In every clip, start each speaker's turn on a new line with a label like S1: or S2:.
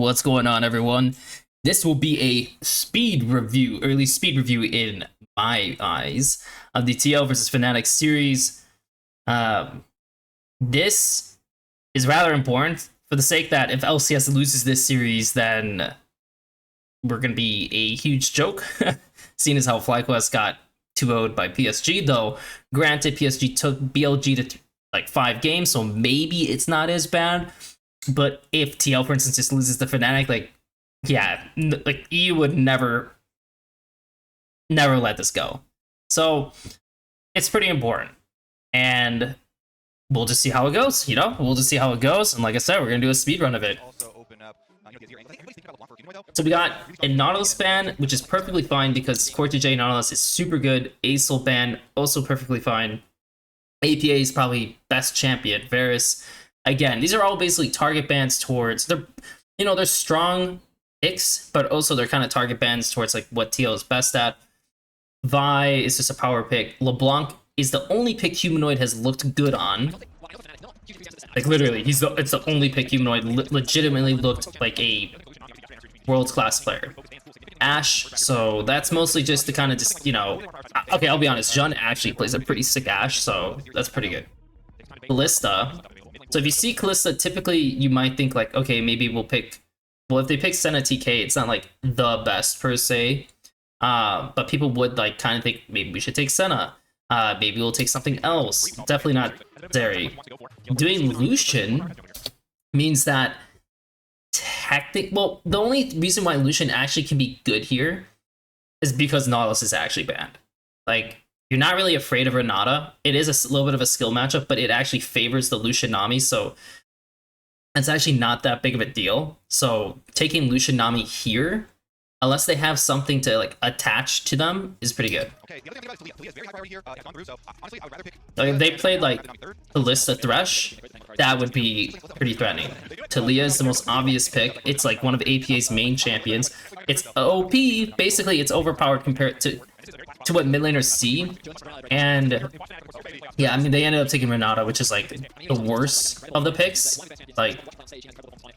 S1: What's going on, everyone? This will be a speed review, or at least speed review in my eyes, of the TL versus Fnatic series. This is rather important for the sake that if LCS loses this series, then we're going to be a huge joke, seeing as how FlyQuest got 2-0'd by PSG, though granted PSG took BLG to like 5 games, so maybe it's not as bad. But if TL, for instance, just loses to Fnatic, like, yeah, like you would never let this go. So it's pretty important, and we'll just see how it goes. We'll just see how it goes. And like I said, we're gonna do a speed run of it. So we got a Nautilus ban, which is perfectly fine because Core2J Nautilus is super good. Acel ban, also perfectly fine. APA is probably best champion. Varus, again, these are all basically target bans towards they're strong picks, but also they're kind of target bans towards like what TL is best at. Vi is just a power pick. LeBlanc is the only pick Humanoid has looked good on. Like literally, it's the only pick Humanoid legitimately looked like a world class player. Ash, so that's mostly just to kind of okay, I'll be honest, Jun actually plays a pretty sick Ash, so that's pretty good. Kalista. So if you see Kalista, typically you might think like, okay, maybe we'll pick, well, if they pick Senna TK, it's not like the best per se, but people would like kind of think maybe we should take Senna. Maybe we'll take something else. Definitely not Zeri. Doing Lucian means that well, the only reason why Lucian actually can be good here is because Nautilus is actually banned. Like, you're not really afraid of Renata. It is a little bit of a skill matchup, but it actually favors the Lucian Nami, so it's actually not that big of a deal. So taking Lucian Nami here, unless they have something to like attach to them, is pretty good. Like if they played like Kalista Thresh, that would be pretty threatening. Talia is the most obvious pick. It's like one of APA's main champions. It's OP. Basically, it's overpowered compared to what mid laners see. And yeah, I mean, they ended up taking Renata, which is like the worst of the picks. Like,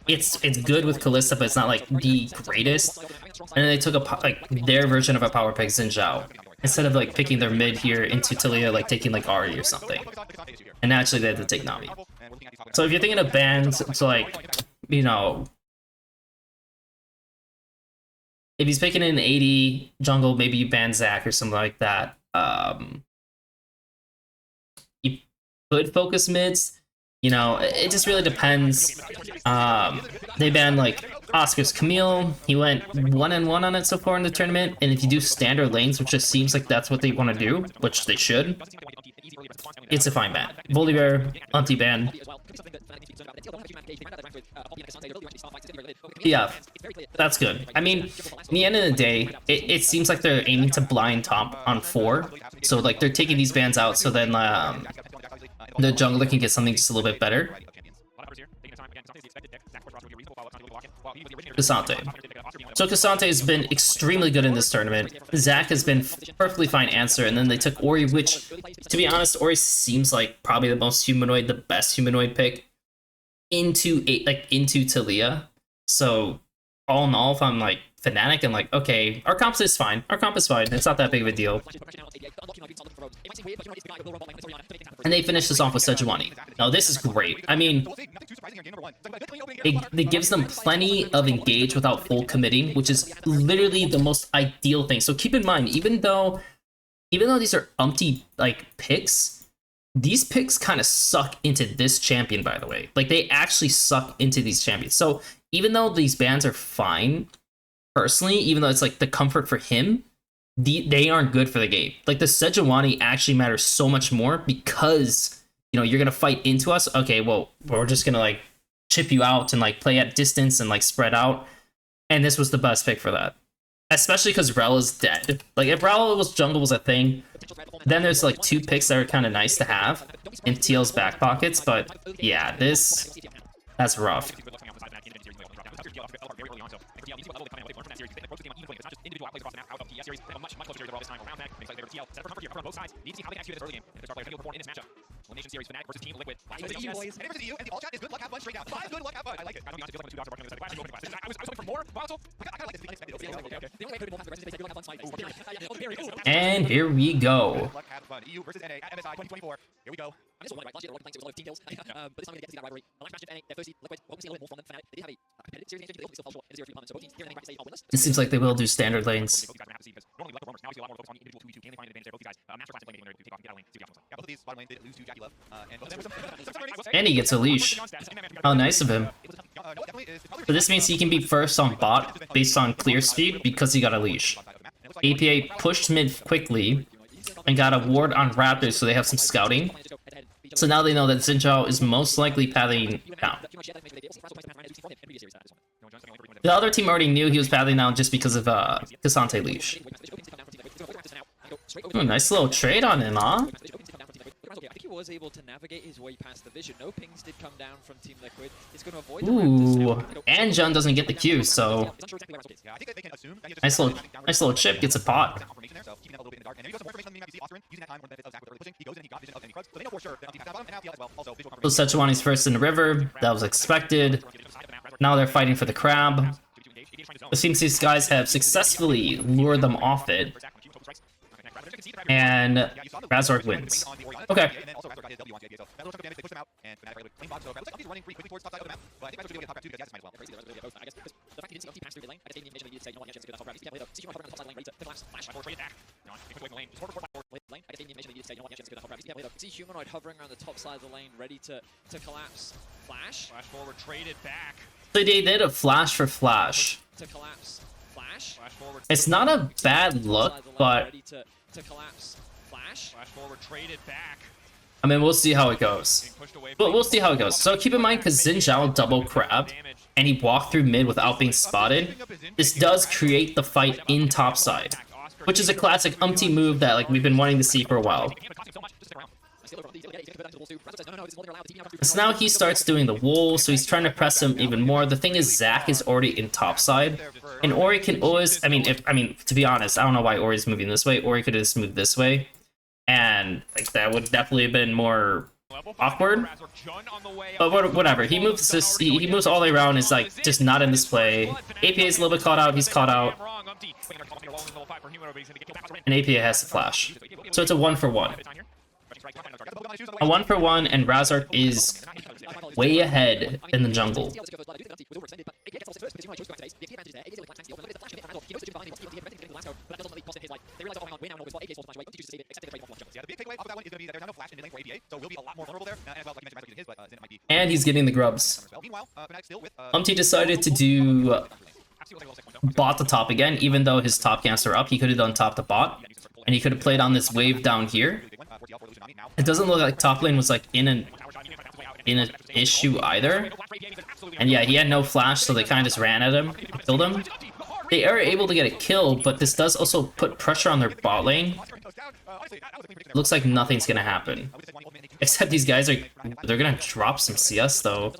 S1: it's good with Kalista, but it's not like the greatest. And then they took their version of a power pick, Xin Zhao, instead of like picking their mid here into Talia, like taking like Ahri or something. And naturally they had to take Nami. So if you're thinking of bans, it's like, if he's picking in 80 jungle, maybe you ban Zac or something like that. You could focus mids. It just really depends. They banned like Oscar's Camille. He went 1-1 on it so far in the tournament. And if you do standard lanes, which just seems like that's what they want to do, which they should, it's a fine ban. Volibear, anti-ban. Yeah, that's good. I mean, in the end of the day, it seems like they're aiming to blind top on 4. So like they're taking these bans out so then the jungler can get something just a little bit better. Cassante. So Cassante has been extremely good in this tournament. Zac has been perfectly fine answer, and then they took Ori, which, to be honest, Ori seems like probably the most humanoid, the best humanoid pick into Talia. So all in all, if I'm like Fnatic, I'm like, okay, our comp is fine. Our comp is fine. It's not that big of a deal. And they finish this off with Sejuani. Now this is great. I mean, it gives them plenty of engage without full committing, which is literally the most ideal thing. So keep in mind, even though these are umpty like picks, these picks kind of suck into this champion, by the way. Like, they actually suck into these champions. So even though these bans are fine, personally, even though it's like the comfort for him, they aren't good for the game. Like, the Sejuani actually matters so much more because, you're gonna fight into us. Okay, well, we're just gonna like chip you out and like play at distance and like spread out. And this was the best pick for that. Especially because Rel is dead. Like, if Rel jungle was a thing, then there's like 2 picks that are kind of nice to have in TL's back pockets. But yeah, that's rough.
S2: Elimination series fanatic versus Team Liquid. Last one is EU boys. And versus EU, and the all chat is good luck, have fun, straight down. 5 good luck, have fun. I like it. I don't know, feels like when 2 dogs are working on the side. I was hoping for more, but also, I kinda like this. Unexpected. Okay. The only way I could have been more past the rest is they say good luck, have fun, slide.
S1: And here we go.
S2: Good luck, have fun. EU versus NA at MSI 2024. Here we go. I just wanted, right? Last year, the Rocket Planks, it was a lot of team kills. But this time, we get to see that rivalry. Last match, NA, they're thirsty. Liquid, we're hoping to see a little bit more from them. Fnatic, they did have a competitive series engine, but they also still fell short in a 0-3 opponent. So both teams here in the stage are winless.
S1: It seems like they will do standard lanes.
S2: Both these guys are gonna have to see because normally Liquid roamers now we see a lot more focus on the individual 2v2. Can they find an advantage there? Both these guys, master class lane when they're able to take off and get out of lane. See what happens. Yeah, both of these bottom lanes did lose to Jackie Love. And both of them were some learnings.
S1: And he gets a leash. How nice of him. So this means he can be first on bot based on clear speed because he got a leash. APA pushed mid quickly and got a ward on Raptors, so they have some scouting. So now they know that Xin Zhao is most likely pathing down. The other team already knew he was pathing down just because of Cassante leash. Ooh, nice little trade on him, huh?
S3: I think he was able to navigate his way past the vision. No pings did come down from Team Liquid. He's going to avoid the
S1: Ooh, and Jun doesn't get the Q, so nice little chip gets a pot. So Sejuani's first in the river. That was expected. Now they're fighting for the crab. It seems these guys have successfully lured them off it. And Razork wins. Okay.
S3: See Humanoid hovering around the top side of the lane, ready to collapse. Flash.
S2: Flash forward, traded back.
S1: So they did a flash for flash.
S3: To collapse. Flash.
S1: It's not a bad look, but
S2: Flash forward, traded back.
S1: I mean, we'll see how it goes. But we'll see how it goes. So keep in mind, because Xin Zhao double crabbed, and he walked through mid without being spotted, this does create the fight in topside, which is a classic umpty move that like we've been wanting to see for a while. So now he starts doing the wool, so he's trying to press him even more. The thing is, Zac is already in topside, and Ori can always, I mean, to be honest, I don't know why Ori's moving this way. Ori could have just moved this way, and like that would definitely have been more awkward. But whatever, he moves this, he moves all the way around. It's like just not in this play. APA is a little bit caught out. He's caught out, and APA has the flash, so it's a 1-for-1. A 1-for-1, and Razork is way ahead in the jungle. And he's getting the grubs. Decided to do bot the top again, even though his top camps are up. He could have done top to bot, and he could have played on this wave down here. It doesn't look like top lane was like in an issue either. And yeah, he had no flash, so they kind of just ran at him, killed him. They are able to get a kill, but this does also put pressure on their bot lane. Looks like nothing's gonna happen. Except these guys they're gonna drop some CS though.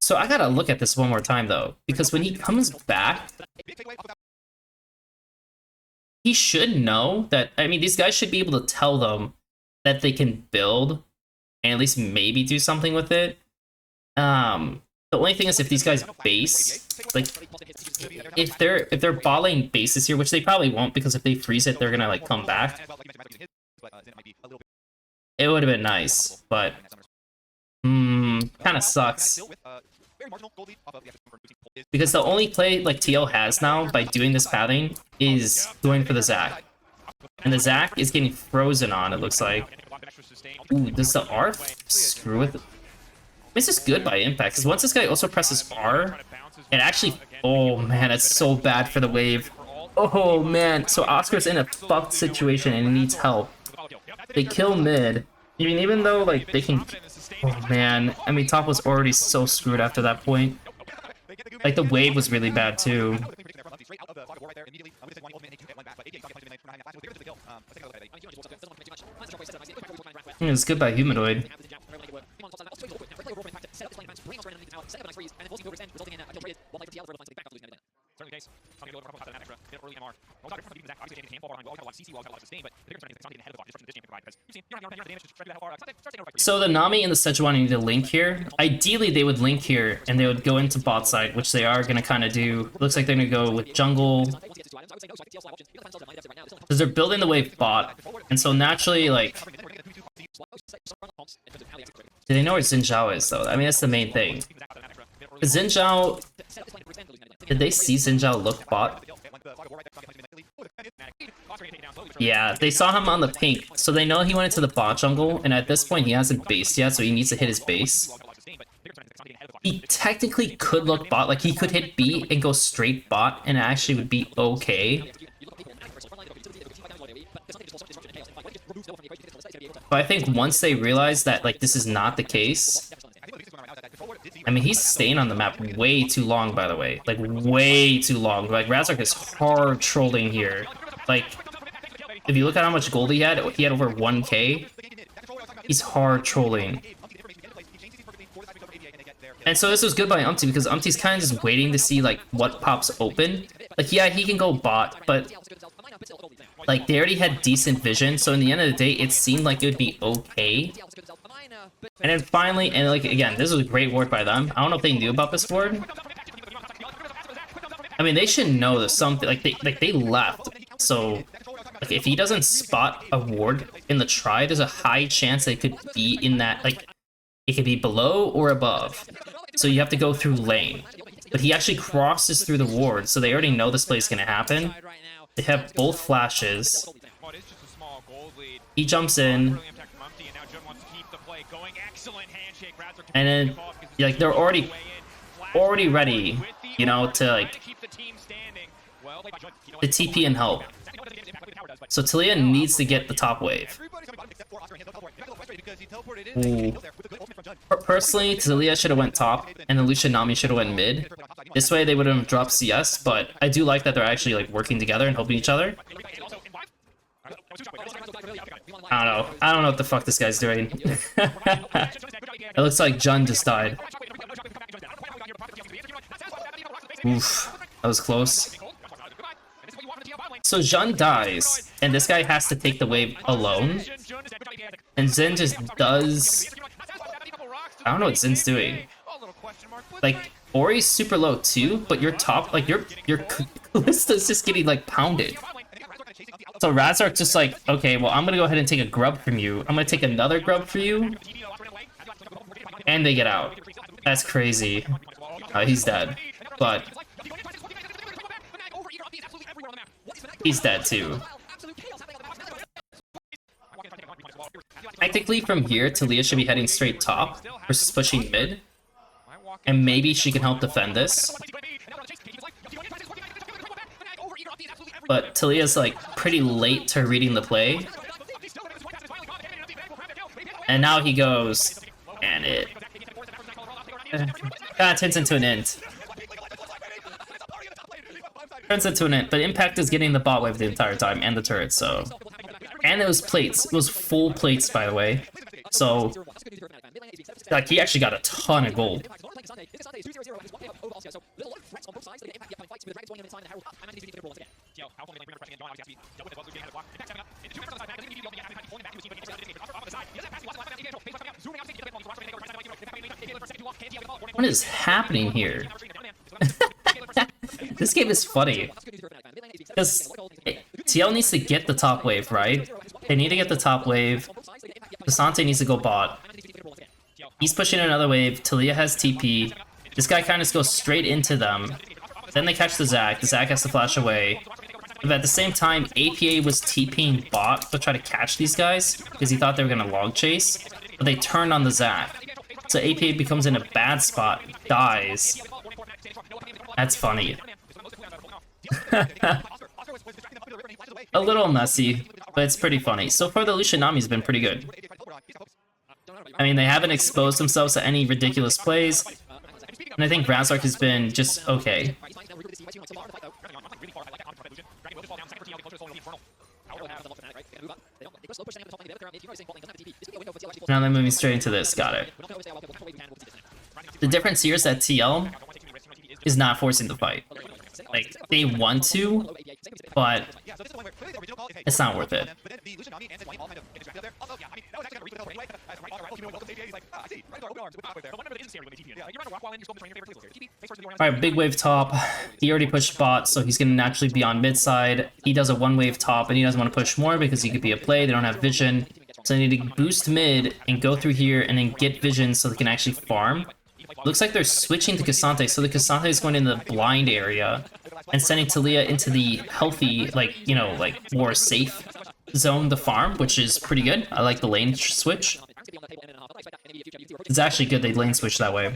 S1: So I gotta look at this one more time though, because when he comes back, he should know that, I mean, these guys should be able to tell them that they can build and at least maybe do something with it. The only thing is if these guys base, like, if they're bot lane bases here, which they probably won't, because if they freeze it, they're gonna like come back. It would have been nice, but kind of sucks. Because the only play like TL has now by doing this pathing is going for the Zac. And the Zac is getting frozen on, it looks like. Ooh, does the R screw with it? This is good by impact, because once this guy also presses R, it actually... Oh man, it's so bad for the wave. Oh man, so Oscar's in a fucked situation and he needs help. They kill mid. I mean, even though like they can... Oh man, I mean, top was already so screwed after that point. Like, the wave was really bad too. It's good by Humanoid.
S2: Certainly the case. Something to go over a couple of shots extra. Bit of early MR. Well, Dr. Even Zach, obviously, a handful behind. We all have a lot of CC, we all have a lot of sustain, but the difference is getting ahead of the destruction this game can provide. Because you've seen, you're not the damage, just try to do that far.
S1: So the Nami and the Sejuani need to link here. Ideally, they would link here, and they would go into bot side, which they are going to kind of do. Looks like they're going to go with jungle. Because they're building the wave bot, and so naturally, like... Do they know where Xin Zhao is, though? I mean, that's the main thing. Because Xin Zhao... Did they see Xin Zhao look bot? Yeah, they saw him on the pink, so they know he went into the bot jungle, and at this point he hasn't based yet, so he needs to hit his base. He technically could look bot, like he could hit B and go straight bot, and it actually would be okay. But I think once they realize that like this is not the case, I mean he's staying on the map way too long, by the way, like way too long. Like Razork is hard trolling here. Like if you look at how much gold he had over 1k. He's hard trolling. And so this was good by Umpty because Umpty's kind of just waiting to see like what pops open. Like yeah, he can go bot, but like they already had decent vision, so in the end of the day it seemed like it would be okay. And then finally, and like again, this was a great ward by them. I don't know if they knew about this ward. I mean, they should know there's something like they left. So like if he doesn't spot a ward in the try, there's a high chance they could be in that, like it could be below or above. So you have to go through lane. But he actually crosses through the ward, so they already know this play is gonna happen. They have both flashes. He jumps in. And then like they're already ready, you know, to like the TP and help. So Taliyah needs to get the top wave. Ooh. Personally, Taliyah should have went top, and then Lucian Nami should have went mid. This way they would have dropped CS, but I do like that they're actually like working together and helping each other. I don't know what the fuck this guy's doing. It looks like Jun just died. Oof, that was close. So Jun dies, and this guy has to take the wave alone. And Zen just does... I don't know what Zen's doing. Like, Ori's super low too, but your top, like, your Kalista's just getting, like, pounded. So Razork just like, okay, well, I'm gonna go ahead and take a grub from you. I'm gonna take another grub for you. And they get out. That's crazy. He's dead. But... he's dead too. Technically from here, Taliyah should be heading straight top versus pushing mid. And maybe she can help defend this. But Taliyah's like pretty late to reading the play. And now he goes, and it turns into an int. Turns into an int, but Impact is getting the bot wave the entire time, and the turret, so... And it was plates. It was full plates, by the way. So... like, he actually got a ton of gold. What is happening here? This game is funny. Because TL needs to get the top wave, right? They need to get the top wave. Basante needs to go bot. He's pushing another wave. Taliyah has TP. This guy kind of just goes straight into them. Then they catch the Zac. The Zac has to flash away. But at the same time, APA was TPing bot to try to catch these guys because he thought they were going to log chase. But they turned on the Zac. So APA becomes in a bad spot, dies. That's funny. A little messy, but it's pretty funny. So far, the Lucian Nami's been pretty good. I mean, they haven't exposed themselves to any ridiculous plays, and I think Razork has been just okay. Now they're moving straight into this, got it. The difference here is that TL is not forcing the fight. Like, they want to, but it's not worth it. Alright, big wave top. He already pushed bot, so he's gonna naturally be on mid side. He does a one wave top, and he doesn't want to push more because he could be a play. They don't have vision. So they need to boost mid and go through here and then get vision so they can actually farm. Looks like they're switching to Cassante, so the Cassante is going in the blind area and sending Talia into the healthy, like, you know, like, more safe zone to farm, which is pretty good. I like the lane switch. It's actually good they lane switch that way.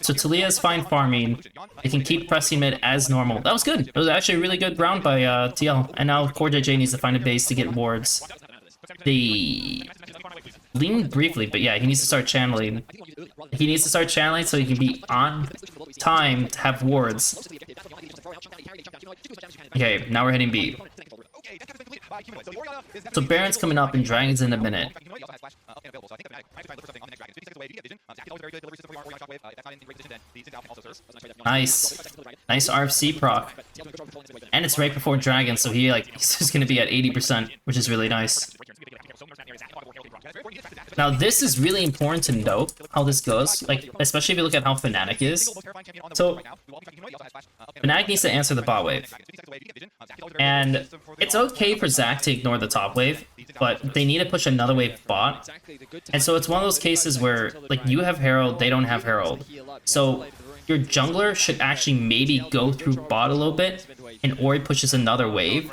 S1: So Talia is fine farming. They can keep pressing mid as normal. That was good. It was actually a really good round by TL. And now CoreJJ needs to find a base to get wards. They lean briefly, but yeah, he needs to start channeling. He needs to start channeling so he can be on time to have wards. Okay, now we're hitting B. So Baron's coming up and Dragon's in a minute. Nice. Nice RFC proc. And it's right before Dragon, so he's just gonna be at 80%, which is really nice. Now this is really important to note how this goes, like, especially if you look at how Fnatic is. So Fnatic needs to answer the bot wave. And it's okay for Zac to ignore the top wave, but they need to push another wave bot. And so it's one of those cases where, like, you have Herald, they don't have Herald. So your jungler should actually maybe go through bot a little bit, and Ori pushes another wave,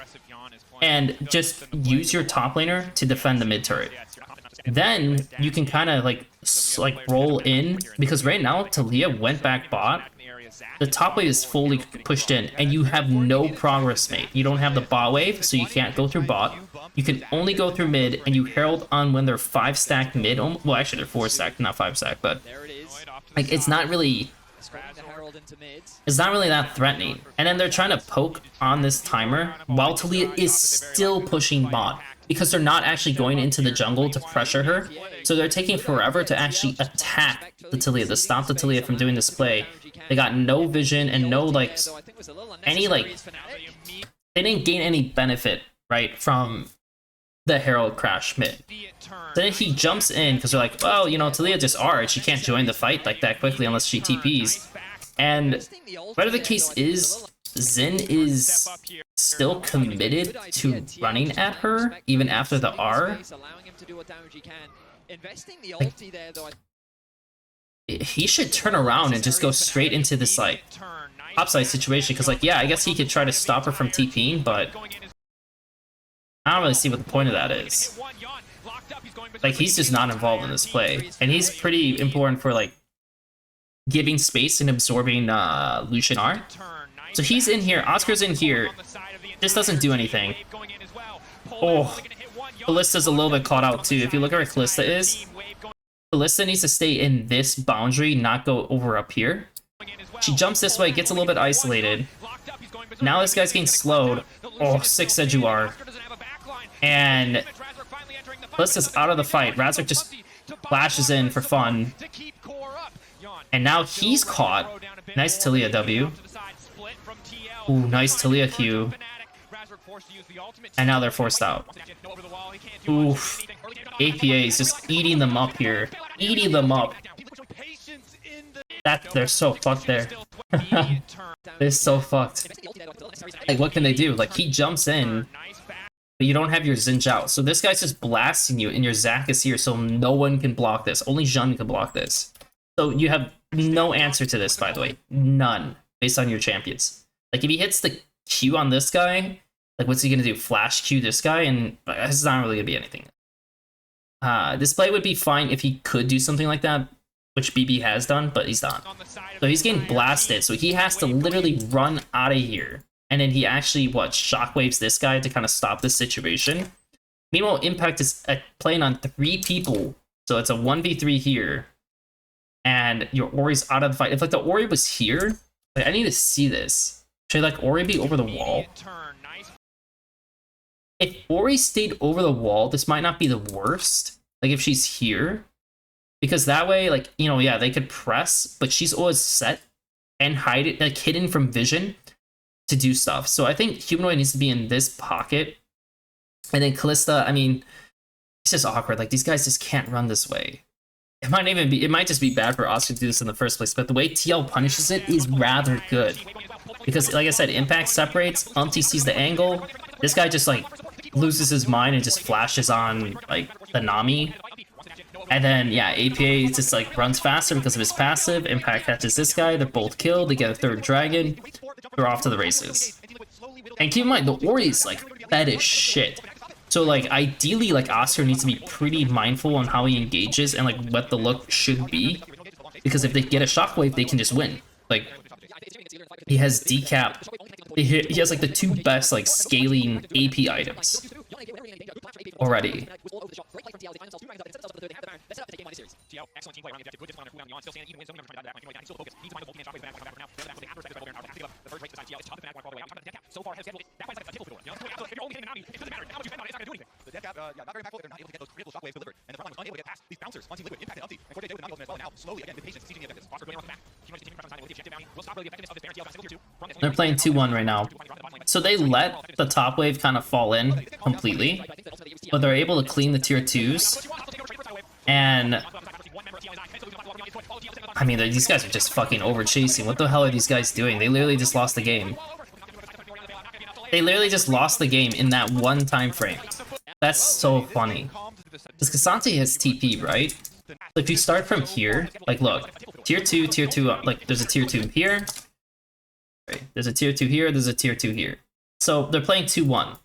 S1: and just use your top laner to defend the mid turret. Then you can kind of like roll in, because right now Talia went back bot. The top wave is fully pushed in, and you have no progress made. You don't have the bot wave, so you can't go through bot. You can only go through mid, and you herald on when they're 5 stacked mid. Well, actually they're 4 stacked, not 5 stacked, but like it's not really that threatening. And then they're trying to poke on this timer while Talia is still pushing bot, because they're not actually going into the jungle to pressure her. So they're taking forever to actually attack the Talia, to stop the Talia from doing this play. They got no vision and no, like, any, like, they didn't gain any benefit, right, from the Herald crash mid. Then he jumps in, because they're like, well, you know, Talia just R, she can't join the fight like that quickly unless she TPs. And whatever the case is, Xin is still committed to running at her, even after the R. Like, he should turn around and just go straight into this, like, topside situation, because, like, yeah, I guess he could try to stop her from TPing, but I don't really see what the point of that is. Like, he's just not involved in this play, and he's pretty important for, like, giving space and absorbing Lucian R. So he's in here, Oscar's in here. This doesn't do anything. Oh, Kallista's a little bit caught out too. If you look at where Kallista is, Kallista needs to stay in this boundary, not go over up here. She jumps this way, gets a little bit isolated. Now this guy's getting slowed. Oh, 6 Sejuar. And Kallista's out of the fight. Razork just flashes in for fun. And now he's caught. Nice Talia W. Ooh, nice Talia Q. And now they're forced out. Oof. APA is just eating them up here. Eating them up. They're so fucked there. They're so fucked. Like, what can they do? Like, he jumps in, but you don't have your Zinj out. So this guy's just blasting you, and your Zac is here, so no one can block this. Only Jun can block this. So you have no answer to this, by the way. None, based on your champions. Like, if he hits the Q on this guy, like, what's he gonna do? Flash Q this guy? And it's not really gonna be anything. This play would be fine if he could do something like that, which BB has done, but he's not. So he's getting blasted, so he has to literally run out of here. And then he actually, shockwaves this guy to kind of stop this situation. Meanwhile, Impact is playing on 3 people, so it's a 1v3 here. And your Ori's out of the fight. If, like, the Ori was here, like, I need to see this. Should, like, Ori be over the wall? If Ori stayed over the wall, this might not be the worst. Like, if she's here. Because that way, like, you know, yeah, they could press, but she's always set and hide it, like hidden from vision to do stuff. So I think Humanoid needs to be in this pocket. And then Callista, I mean, it's just awkward. Like, these guys just can't run this way. It might just be bad for Oscar to do this in the first place, but the way TL punishes it is rather good. Because, like I said, Impact separates, Unti sees the angle, this guy just, like, loses his mind and just flashes on, like, the Nami. And then, yeah, APA just, like, runs faster because of his passive, Impact catches this guy, they're both killed, they get a third dragon, they're off to the races. And keep in mind, the Ori is, like, fed as shit. So, like, ideally, like, Oscar needs to be pretty mindful on how he engages and, like, what the look should be. Because if they get a shockwave, they can just win. Like, he has decap. He has, like, the two best, like, scaling AP items already.
S2: Excellent team play around the objective. Good discipline on cooldown. Still standing, even wins, never trying to die back. Still focused. Needs to find the Vulcan and shockwave back now. The after special there now. The third race this time, TL is tough to back all the way out. Talking about the death cap. So far has scheduled it. That fight's like a tickle for it. So if you're only hitting Nami, it doesn't matter. How much you spend on it, it's not gonna do anything. The death cap, yeah, not very impactful. They're not able to get those critical shockwaves delivered. And the front line was unable to get past these bouncers on Team Liquid. Impacted Unti. And Forte with the Nami ultimate as well. Now, slowly again, with patience, seizing the objectives. Oscar going off the back. Humanoid continuing pressure on time with the objective bounty. Will stop really the effectiveness of this Baron TL single tier 2.
S1: They're playing 2-1 right now. So they let the top wave kind of fall in completely, but they're able to clean the tier 2s. And I mean, these guys are just fucking over chasing. What the hell are these guys doing? They literally just lost the game. They literally just lost the game in that one time frame. That's so funny. Because Cassante has TP, right? So if you start from here, like look, tier 2, like there's a tier 2 here. Right, there's a tier 2 here, there's a tier 2 here. So they're playing 2-1.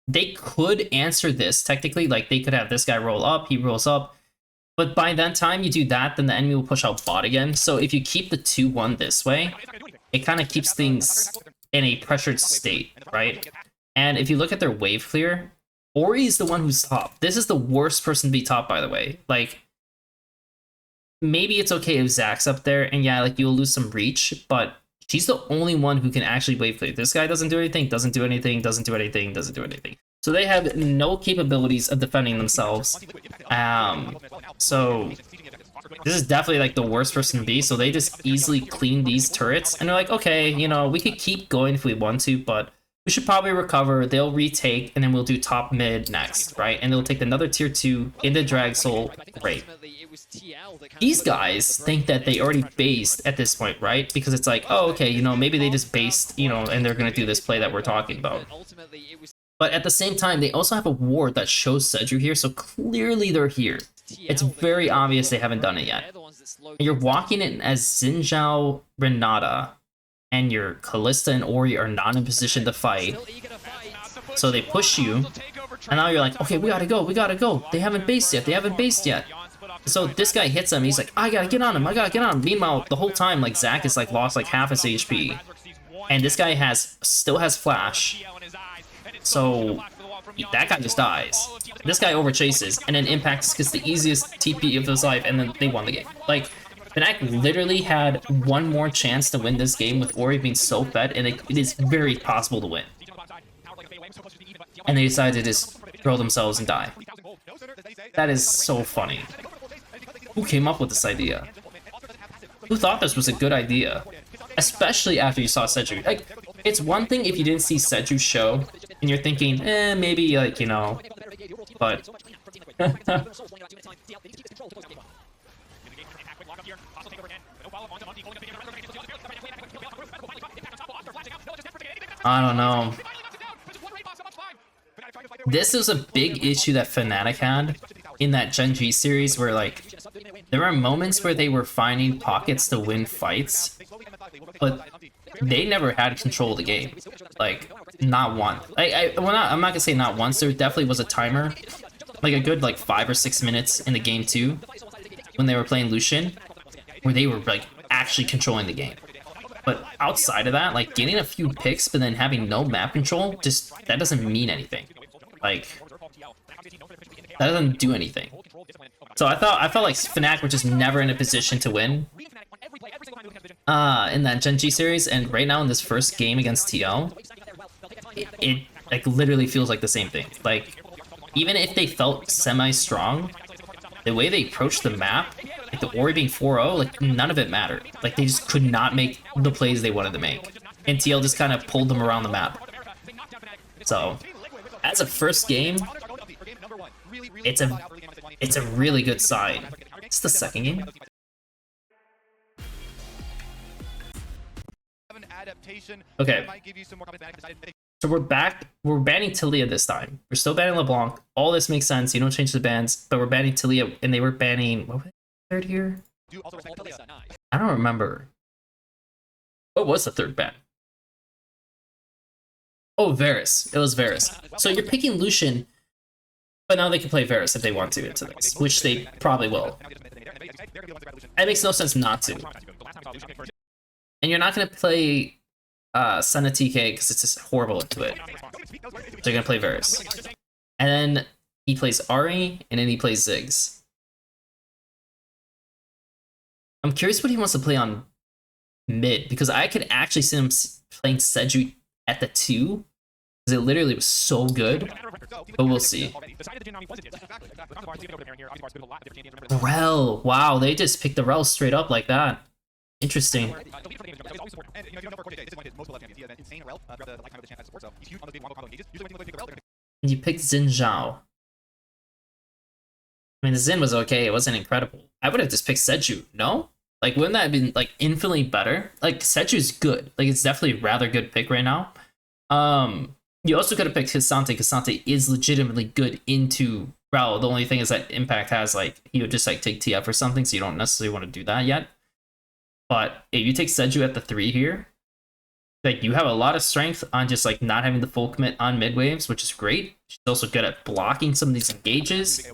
S1: They could answer this technically, like they could have this guy roll up, he rolls up. But by that time you do that, then the enemy will push out bot again. So if you keep the 2-1 this way, it kind of keeps things in a pressured state, right? And if you look at their wave clear, Ori is the one who's top. This is the worst person to be top, by the way. Like, maybe it's okay if Zach's up there, and yeah, like you'll lose some reach, but she's the only one who can actually wave clear. This guy doesn't do anything, doesn't do anything, doesn't do anything, doesn't do anything. So they have no capabilities of defending themselves. So this is definitely like the worst person to be. So they just easily clean these turrets, and they're like, okay, you know, we could keep going if we want to, but we should probably recover. They'll retake, and then we'll do top mid next, right? And they'll take another tier 2 into Drag Soul. Great. These guys think that they already based at this point, right? Because it's like, oh, okay, you know, maybe they just based, you know, and they're gonna do this play that we're talking about. But at the same time, they also have a ward that shows Seju here, so clearly they're here. It's very obvious they haven't done it yet. And you're walking in as Xinjiao, Renata, and your Callista and Ori are not in position to fight. So they push you, and now you're like, okay, we gotta go, we gotta go. They haven't based yet, they haven't based yet. So this guy hits him, he's like, I gotta get on him, I gotta get on him. Meanwhile, the whole time, like, Zach is like lost like half his HP. And this guy still has flash. So that guy just dies. This guy overchases, and then Impact gets the easiest TP of his life, and then they won the game. Like, Fnatic literally had one more chance to win this game with Ori being so fed, and it is very possible to win. And they decided to just throw themselves and die. That is so funny. Who came up with this idea? Who thought this was a good idea? Especially after you saw Seju. Like, it's one thing if you didn't see Seju show, and you're thinking, maybe, like, you know, but... I don't know. This is a big issue that Fnatic had in that Gen G series where, like, there were moments where they were finding pockets to win fights, but they never had control of the game. Like, not one. I'm not gonna say not once, there definitely was a timer, like a good, like, 5 or 6 minutes in the game too, when they were playing Lucian, where they were, like, actually controlling the game. But outside of that, like, getting a few picks but then having no map control, just, that doesn't mean anything. Like, that doesn't do anything. So I felt like Fnatic were just never in a position to win in that Gen G series, and right now in this first game against TL, it like literally feels like the same thing. Like, even if they felt semi-strong, the way they approached the map, like the Ori being 4-0, like none of it mattered. Like they just could not make the plays they wanted to make. And TL just kind of pulled them around the map. So, as a first game, it's a really good sign. It's the second game. Okay. So we're back. We're banning Talia this time. We're still banning LeBlanc. All this makes sense. You don't change the bans, but we're banning Talia, and they were banning what was the third here? I don't remember. What was the third ban? Oh, Varus. It was Varus. So you're picking Lucian, but now they can play Varus if they want to into this, which they probably will. It makes no sense not to. And you're not going to play Senna TK because it's just horrible into it. So you're going to play Varus. And then he plays Ari, and then he plays Ziggs. I'm curious what he wants to play on mid, because I could actually see him playing Seju at the 2, because it literally was so good, but we'll see. Rel, wow, they just picked the Rel straight up like that. Interesting. You picked Xin Zhao. I mean, the Xin was okay, it wasn't incredible. I would have just picked Seju, no? Like, wouldn't that have been, like, infinitely better? Like, Seju's good. Like, it's definitely a rather good pick right now. You also could have picked Hisante. Hisante is legitimately good into Rel. The only thing is that Impact has, like, he would just, like, take TF or something, so you don't necessarily want to do that yet. But if you take Seju at the 3 here, like, you have a lot of strength on just, like, not having the full commit on mid waves, which is great. She's also good at blocking some of these engages.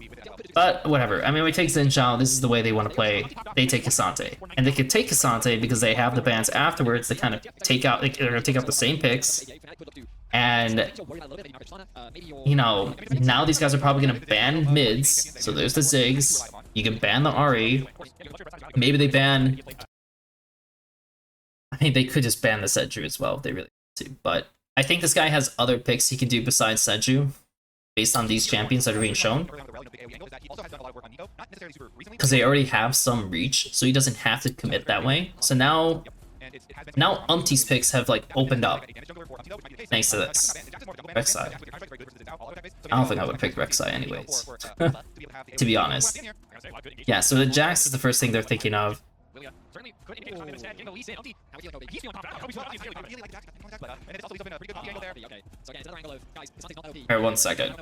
S1: But whatever. I mean, we take Xin Zhao. This is the way they want to play. They take Hisante. And they could take Hisante because they have the bans afterwards to kind of take out, like, they're going to take out the same picks. And, you know, now these guys are probably going to ban mids. So there's the Ziggs. You can ban the Ari. Maybe they ban... I mean, they could just ban the Seju as well if they really want to. But I think this guy has other picks he can do besides Seju, based on these champions that are being shown. Because they already have some reach, so he doesn't have to commit that way. So now Umpty's picks have, like, opened up. Thanks to this. Rek'Sai. I don't think I would pick Rek'Sai anyways. To be honest. Yeah, so the Jax is the first thing they're thinking of. Alright, 1 second.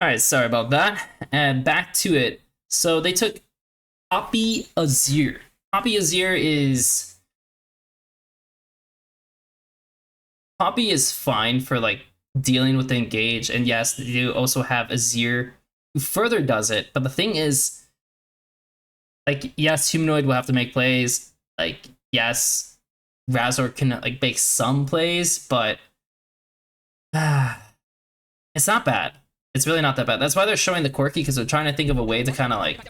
S1: Alright, sorry about that. And back to it. So they took Poppy Azir. Poppy Azir is... Poppy is fine for, like, dealing with the engage. And yes, you also have Azir who further does it. But the thing is, like, yes, Humanoid will have to make plays. Like, yes, Razor can, like, make some plays, but... It's not bad. It's really not that bad. That's why they're showing the quirky, because they're trying to think of a way to kind of like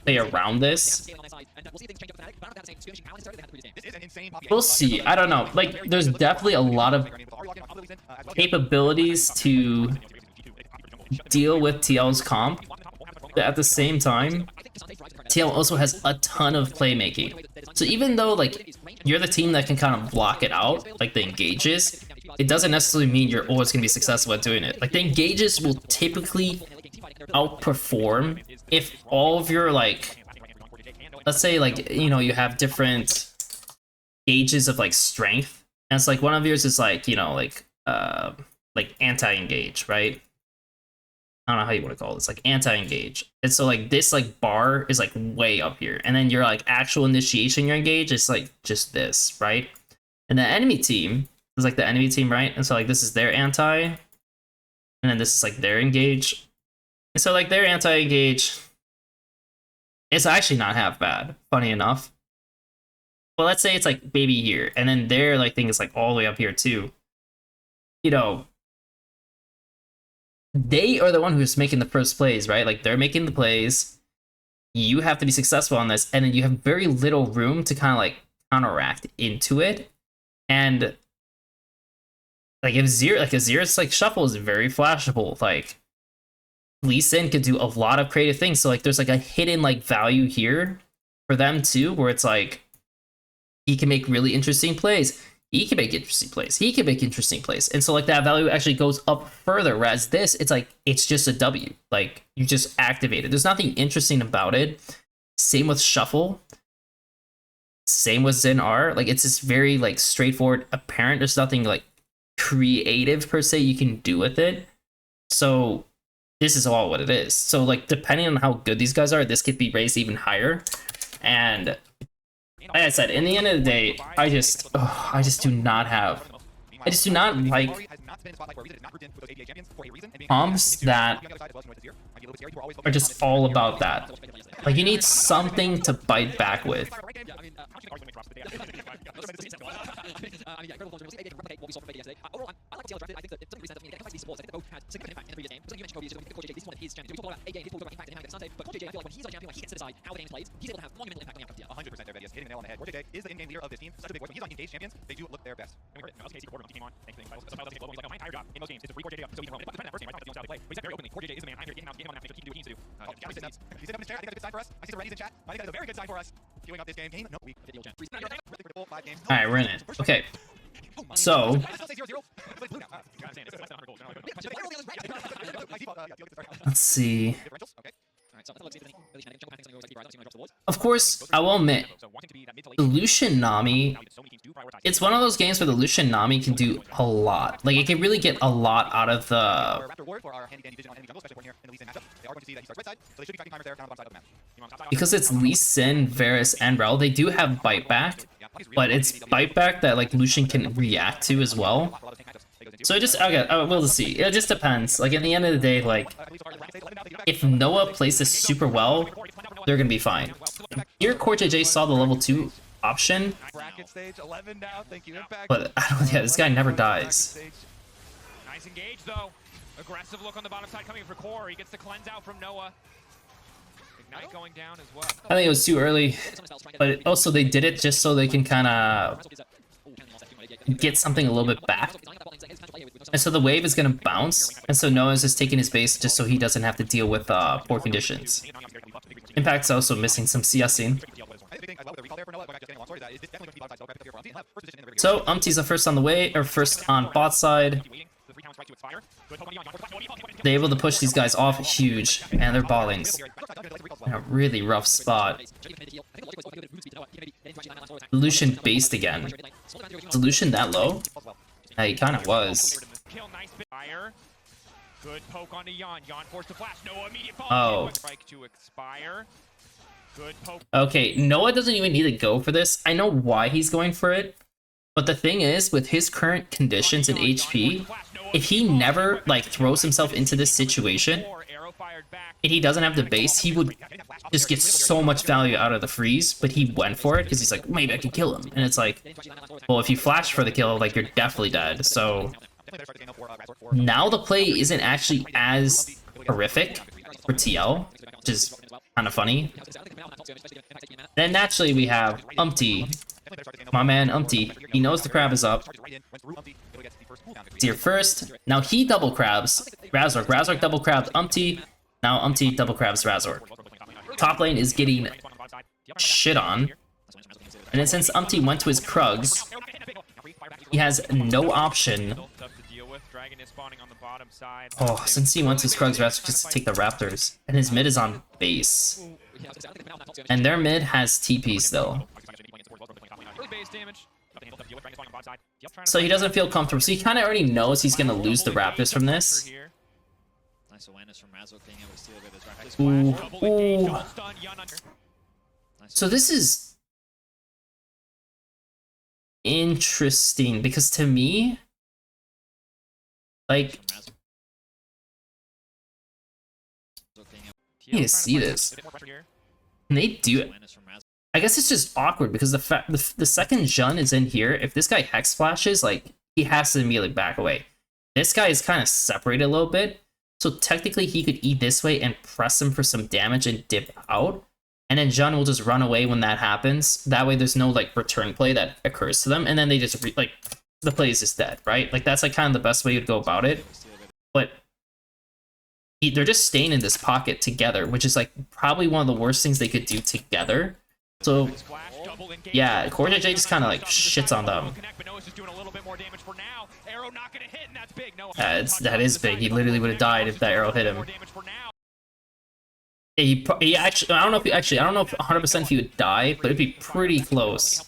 S1: play around this. We'll see. I don't know. Like, there's definitely a lot of capabilities to deal with TL's comp, but at the same time, TL also has a ton of playmaking. So even though like you're the team that can kind of block it out, like the engages, it doesn't necessarily mean you're always going to be successful at doing it. Like the engages will typically outperform if all of your like, let's say like, you know, you have different gauges of like strength, and it's like one of yours is like, you know, like anti-engage, right? I don't know how you want to call this, like anti-engage. And so like this like bar is like way up here, and then your like actual initiation, your engage is like just this, right? And the enemy team is like the enemy team, right? And so like this is their anti, and then this is like their engage. And so like their anti-engage, it's actually not half bad, funny enough. But let's say it's like maybe here, and then their like thing is like all the way up here too. You know, they are the one who's making the first plays, right? Like they're making the plays. You have to be successful on this, and then you have very little room to kind of like counteract into it. And like if Azir's like shuffle is very flashable. Like Lee Sin could do a lot of creative things. So like there's like a hidden like value here for them too, where it's like he can make really interesting plays. He can make interesting plays. He can make interesting plays. And so like that value actually goes up further. Whereas this, it's like, it's just a W. Like you just activate it. There's nothing interesting about it. Same with Shuffle. Same with Zen R. Like it's just very like straightforward, apparent. There's nothing like creative per se you can do with it. So this is all what it is. So like depending on how good these guys are, this could be raised even higher. And like I said, in the end of the day, I just do not like comps that are just all about that. Like you need something to bite back with.
S2: Is the in-game leader of this team. Such a big voice. When he's on engaged champions, they do look their best. I mean, no, KC Gordon, he came on. Thanks for the so he's like, my entire job in most games is to free JJ up so he can roam. But depending on that first game, right? It's not the play. But he said very openly, JJ is the man. I'm here to get him out, game on that, so keep doing what he needs to do. He's sitting up in his chair. I think that's a good sign for us. I see the Reddies in chat. I think that is a very good sign for us. Queuing up this game. Game no week.
S1: All right, we're in it. Okay. So let's see. Of course, I will admit, the Lucian Nami, it's one of those games where the Lucian Nami can do a lot. Like, it can really get a lot out of the... Because it's Lee Sin, Varus, and Rel, they do have bite back, but it's bite back that, like, Lucian can react to as well. So it just, okay, we'll see. It just depends. Like, at the end of the day, like, if Noah plays this super well, they're gonna be fine. Here, Core JJ saw the level 2 option, but I don't, yeah, this guy never dies.
S2: Nice engage, though. Aggressive look on the bottom side coming for Core. He gets the cleanse out from Noah. Ignite going down as well.
S1: I think it was too early, but also they did it just so they can kind of get something a little bit back. And so the wave is going to bounce, and so Noah's just taking his base just so he doesn't have to deal with poor conditions. Impact's also missing some CSing. So Umti's the first on the way, or first on bot side. They're able to push these guys off huge, and they're balling in a really rough spot. Lucian based again. Is Lucian that low? Yeah, he kind of was.
S2: Good poke onto Yon. Yon forced to flash. Noah immediate
S1: Oh.
S2: Strike to expire. Good poke.
S1: Okay, Noah doesn't even need to go for this. I know why he's going for it. But the thing is, with his current conditions and HP, if he never like throws himself into this situation, and he doesn't have the base, he would just get so much value out of the freeze, but he went for it because he's like, maybe I can kill him. And it's like, well, if you flash for the kill, like, you're definitely dead. So Now the play isn't actually as horrific for TL, which is kind of funny. Then naturally we have Umpty. My man Umpty. He knows the crab is up. Deer first. Now he double crabs Razork. Razork double crabs Umpty. Now Umpty double crabs Razork. Top lane is getting shit on. And then since Umpty went to his Krugs, he has no option. Oh, since he went to his Krugs, Razork just to take the Raptors. And his mid is on base. And their mid has TP still. So he doesn't feel comfortable. So he kind of already knows he's going to lose the Raptors from this. Ooh. Ooh. So this is interesting because to me, like, you need to see this. And they do it. I guess it's just awkward because the second Jun is in here, if this guy Hex flashes, like, he has to immediately back away. This guy is kind of separated a little bit, so technically he could eat this way and press him for some damage and dip out. And then Jun will just run away when that happens. That way there's no, like, return play that occurs to them, and then they just, like, the play is just dead, right? Like, that's, like, kind of the best way you'd go about it. But they're just staying in this pocket together, which is, like, probably one of the worst things they could do together. So, yeah, CoreJJ just kind of, like, shits on them. That is big. He literally would have died if that arrow hit him. He actually, I don't know if 100% if he would die, but it'd be pretty close.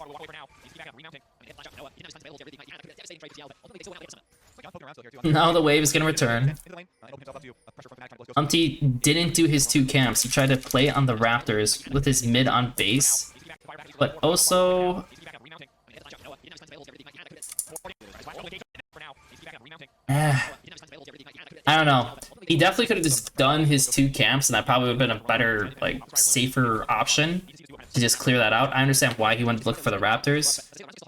S1: Now the wave is gonna return. Umpty didn't do his 2 camps. He tried to play on the Raptors with his mid on base, but also I don't know. He definitely could have just done his 2 camps, and that probably would have been a better, like, safer option to just clear that out. I understand why he went to look for the Raptors.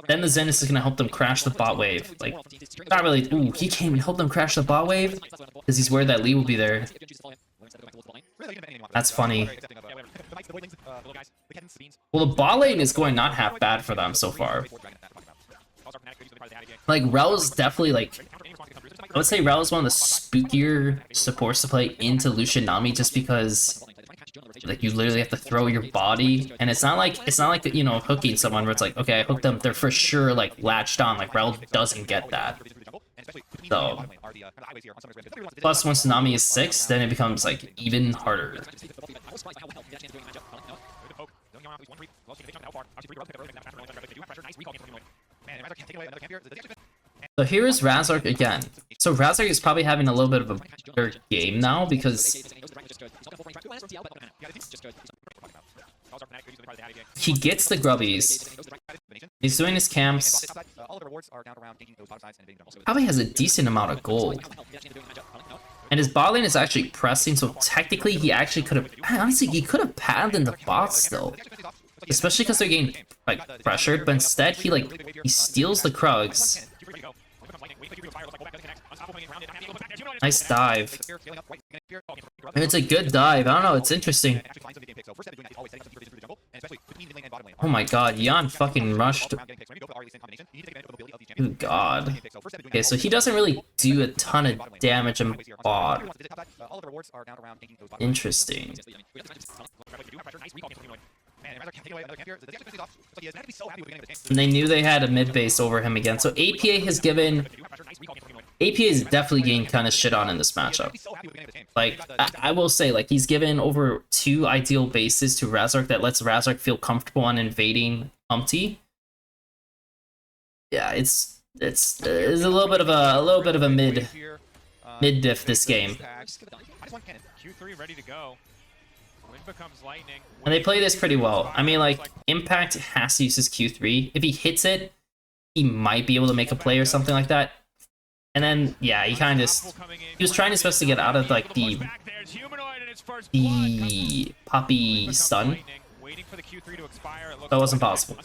S1: Then the Zenith is going to help them crash the bot wave. Like, not really. Ooh, he can't even help them crash the bot wave because he's worried that Lee will be there. That's funny. Well, the bot lane is going not half bad for them so far. Like, Rel is definitely, like, I would say Rel is one of the spookier supports to play into Lucian Nami just because, like, you literally have to throw your body, and it's not like, you know, hooking someone where it's like, okay, I hooked them, they're for sure, like, latched on. Like, Rel doesn't get that. So, plus once Nami is 6, then it becomes, like, even harder. So here is Razork again. So Razork is probably having a little bit of a better game now because he gets the grubbies. He's doing his camps. Probably has a decent amount of gold. And his bot lane is actually pressing, so technically he actually could have... Honestly, he could have padded in the bot still. Especially because they're getting, like, pressured, but instead he, like, he steals the Krugs. Nice dive. It's a good dive. I don't know, it's interesting. Oh my god, Yan fucking rushed. Oh god. Okay, so he doesn't really do a ton of damage in bot. Interesting. And they knew they had a mid base over him again. So APA has given... APA is definitely getting kind of shit on in this matchup. Like, I will say, like, he's given over 2 ideal bases to Razork that lets Razork feel comfortable on invading Umpty. Yeah, it's a little bit of a mid diff this game. And they play this pretty well. I mean, like, Impact has to use his Q3. If he hits it, he might be able to make a play or something like that. And then, yeah, he kind of just... He was trying his best to get out of, like, the Poppy stun.
S2: for the Q3 to expire. It looks
S1: That wasn't possible.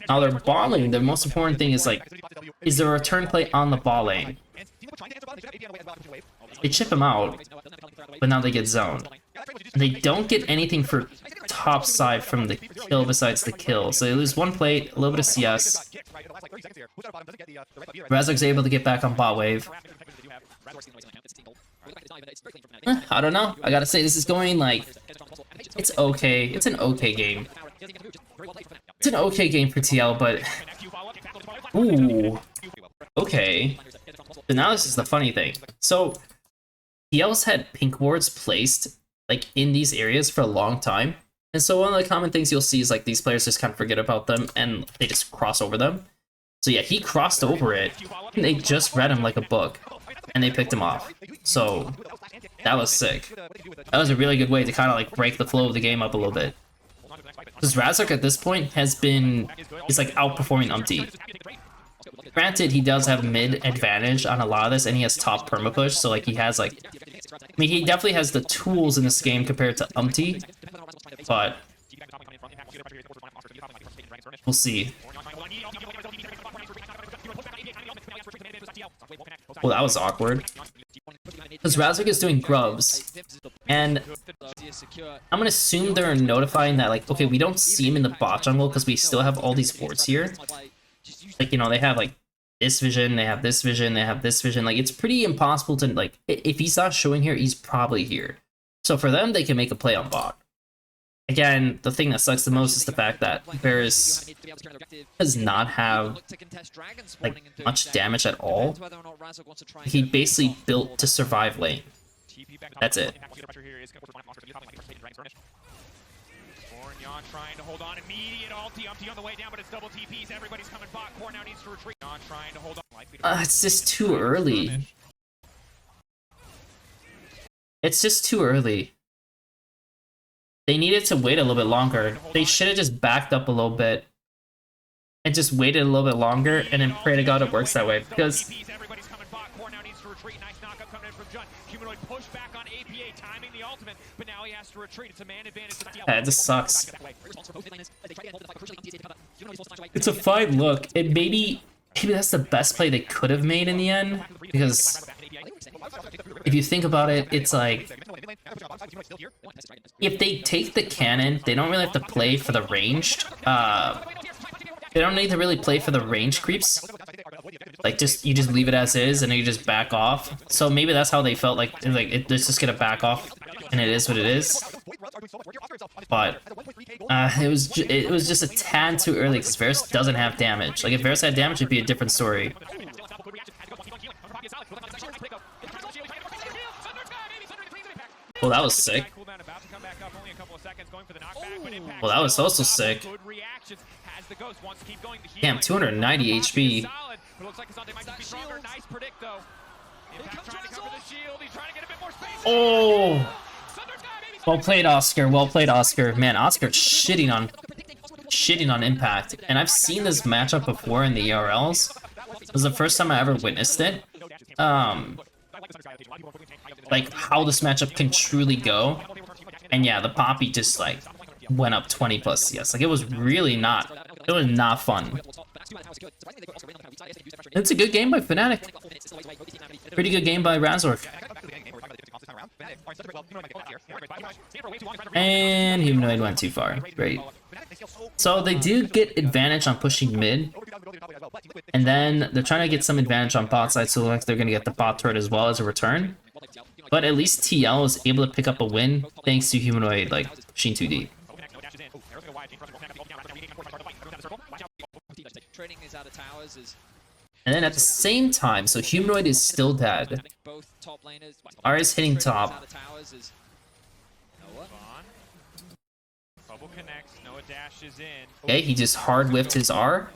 S1: Now they're balling. The most important thing is like, is there a return play on the ball lane? They chip him out, but now they get zoned. They don't get anything for top side from the kill besides the kill. So they lose one plate, a little bit of CS. Razork's able to get back on bot wave. I don't know. I gotta say, this is going like, it's okay. It's an okay game. It's an okay game for TL, but ooh, okay. So now this is the funny thing. So TL's had pink wards placed like in these areas for a long time, and so one of the common things you'll see is like these players just kind of forget about them and they just cross over them. So yeah, he crossed over it, and they just read him like a book, and they picked him off. So that was sick. That was a really good way to kind of like break the flow of the game up a little bit. Because Razork at this point he's like outperforming Umpty. Granted, he does have mid advantage on a lot of this, and he has top perma push, so like he has like, I mean, he definitely has the tools in this game compared to Umpty, but we'll see. Well, that was awkward. Because Razork is doing grubs, and I'm gonna assume they're notifying that like, okay, we don't see him in the bot jungle because we still have all these wards here. Like, you know, they have like this vision, they have this vision, they have this vision. Like, it's pretty impossible to like, if he's not showing here, he's probably here. So for them, they can make a play on bot. Again, the thing that sucks the most is the fact that Varus does not have like much damage at all. He basically built to survive lane. That's it.
S2: Trying to hold on, immediate ulti, Umpty on the way down, but it's double TPs, everybody's coming bot, Core now needs to retreat. Trying to hold on.
S1: It's just too early. It's just too early. They needed to wait a little bit longer. They should have just backed up a little bit and just waited a little bit longer and then pray to God it works that way, because
S2: everybody's coming bot, Core now needs to retreat. Nice knockup coming in from Jun. Humanoid push back on APA, timing the ultimate, but now he has to retreat. It's a man advantage to the TL.
S1: It just sucks. It's a fine look. It maybe that's the best play they could have made in the end, because if you think about it, it's like, if they take the cannon, they don't really have to play for the ranged. They don't need to really play for the range creeps. Like, you just leave it as is, and then you just back off. So maybe that's how they felt like it's just gonna back off, and it is what it is. But it was just a tad too early because Varus doesn't have damage. Like, if Varus had damage, it'd be a different story. Well, that was sick. Well, that was also sick. Damn, 290 HP. Oh! Well played, Oscar. Well played, Oscar. Man, Oscar's shitting on impact. And I've seen this matchup before in the ERLs. It was the first time I ever witnessed it. Like, how this matchup can truly go. And yeah, the Poppy just like went up 20 plus CS. Like, it was really not. It was not fun. It's a good game by Fnatic. Pretty good game by Razork. And Humanoid went too far. Great. So they do get advantage on pushing mid. And then they're trying to get some advantage on bot side, so like they're going to get the bot turret as well as a return. But at least TL is able to pick up a win thanks to Humanoid like pushing too deep. And then at the same time, so Humanoid is still dead. R is hitting top. Okay, he just hard whiffed his R.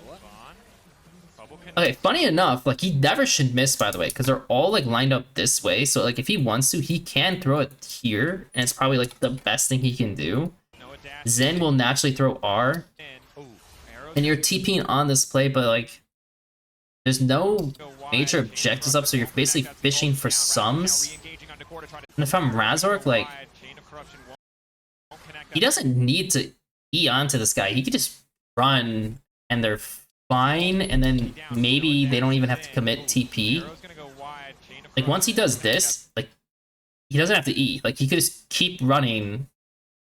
S1: Okay, funny enough, like, he never should miss, by the way, because they're all like lined up this way. So like, if he wants to, he can throw it here, and it's probably like the best thing he can do. Zen will naturally throw R, and you're TPing on this play, but like, there's no major objectives up, so you're basically fishing for sums. And if I'm Razork, like, he doesn't need to E onto this guy. He could just run and they're fine, and then maybe they don't even have to commit TP. Like once he does this, like he doesn't have to E. Like he could just keep running,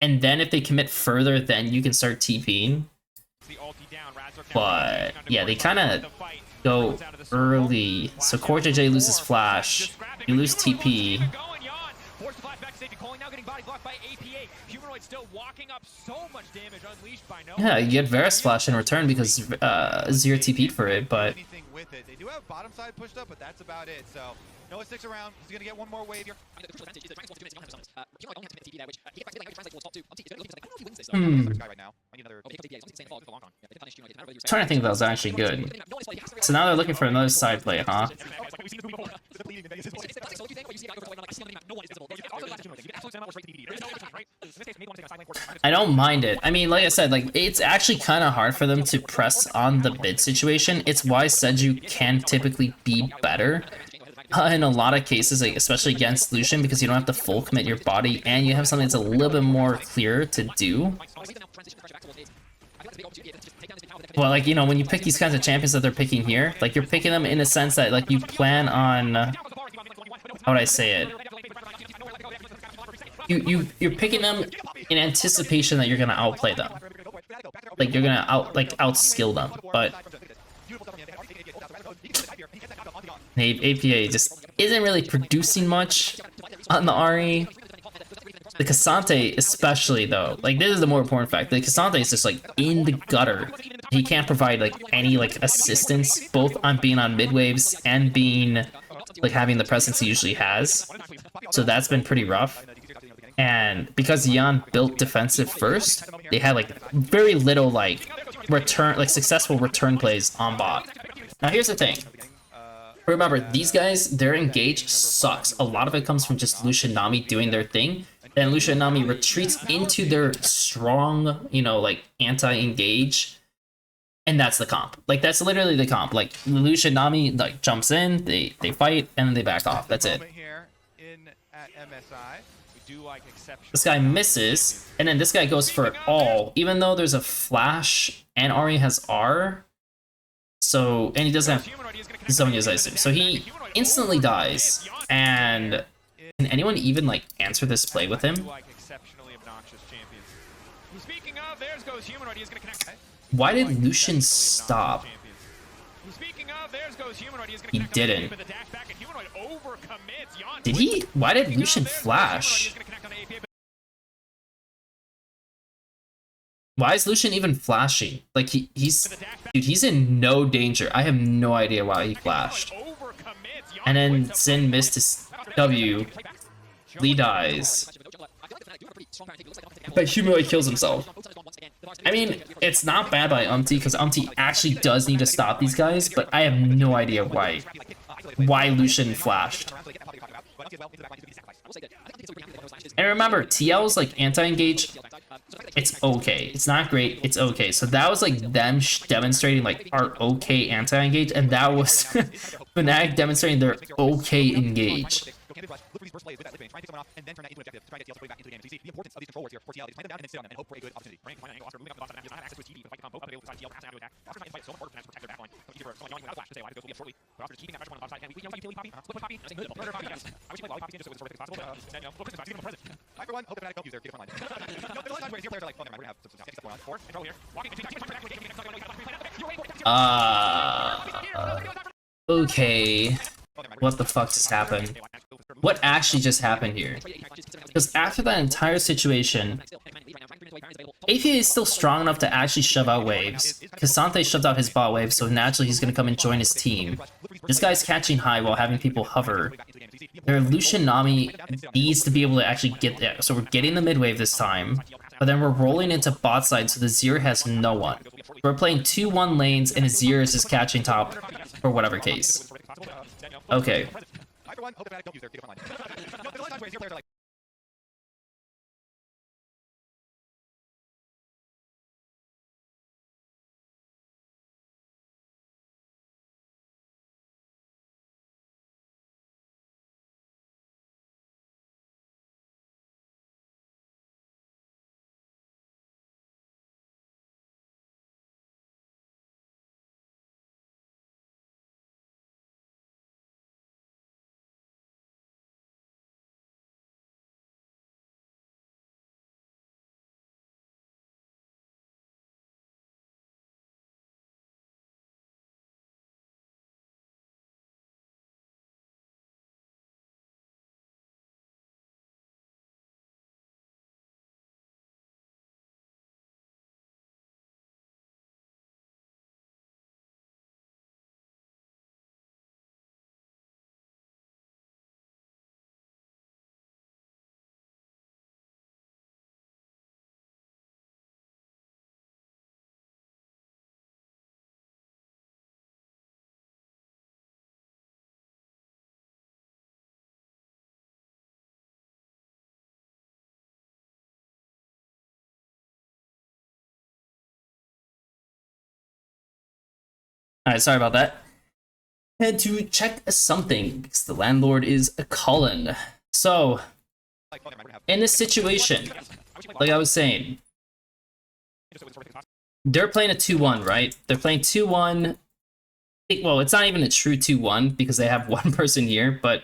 S1: and then if they commit further, then you can start TPing. But yeah, they kind of go early. So Core JJ loses flash. You lose TP. Yeah, you get Varus flash in return because Zero TP'd for it, but
S2: they do have bottom side pushed up, but that's about it. So Noah sticks around. He's gonna get one more wave here.
S1: Trying to think if that was actually good. So now they're looking for another side play, huh? I don't mind it. I mean, like I said, like it's actually kind of hard for them to press on the mid situation. It's why Seju can typically be better in a lot of cases, like especially against Lucian, because you don't have to full commit your body and you have something that's a little bit more clear to do. Well, like, you know, when you pick these kinds of champions that they're picking here, like you're picking them in a sense that like you plan on, how would I say it? You're picking them in anticipation that you're gonna outplay them. Like you're gonna outskill them, but APA just isn't really producing much on the RE. The Cassante especially though, like this is the more important fact. The Cassante is just like in the gutter. He can't provide like any like assistance, both on being on mid waves and being like having the presence he usually has. So that's been pretty rough. And because Yan built defensive first, they had like very little like successful return plays on bot. Now here's the thing. Remember, these guys, their engage sucks. A lot of it comes from just Lucian Nami doing their thing. Then Lucian Nami retreats into their strong, you know, like anti-engage. And that's the comp. Like that's literally the comp. Like Lucian Nami like jumps in, they fight, and then they back off. That's it. This guy misses, and then this guy goes for it all, even though there's a flash and Ari has R. So, and he doesn't have Zonia's, I assume. So he instantly dies, and can anyone even like answer this play with him? Why did Lucian stop? He didn't. Did he? Why did Lucian flash? Why is Lucian even flashing? Like he's in no danger. I have no idea why he flashed. And then Sin missed his W. Lee dies. But Humanoid kills himself. I mean, it's not bad by because actually does need to stop these guys, but I have no idea why Lucian flashed. And remember, TL's like anti-engage, it's okay. It's not great, it's okay. So that was like them demonstrating like our okay anti-engage, and that was Fnatic demonstrating their okay engage. Okay. What the fuck just happened? What actually just happened here? Because after that entire situation, APA is still strong enough to actually shove out waves. Cassante shoved out his bot wave, so naturally he's gonna come and join his team. This guy's catching high while having people hover. Their Lucian Nami needs to be able to actually get there. So we're getting the mid wave this time, but then we're rolling into bot side, so the Azir has no one. We're playing 2-1 lanes, and Azir is just catching top for whatever case. Okay. Alright, sorry about that. Had to check something because the landlord is a Cullen. So, in this situation, like I was saying, they're playing a 2-1, right? They're playing 2-1. Well, it's not even a true 2-1 because they have one person here, but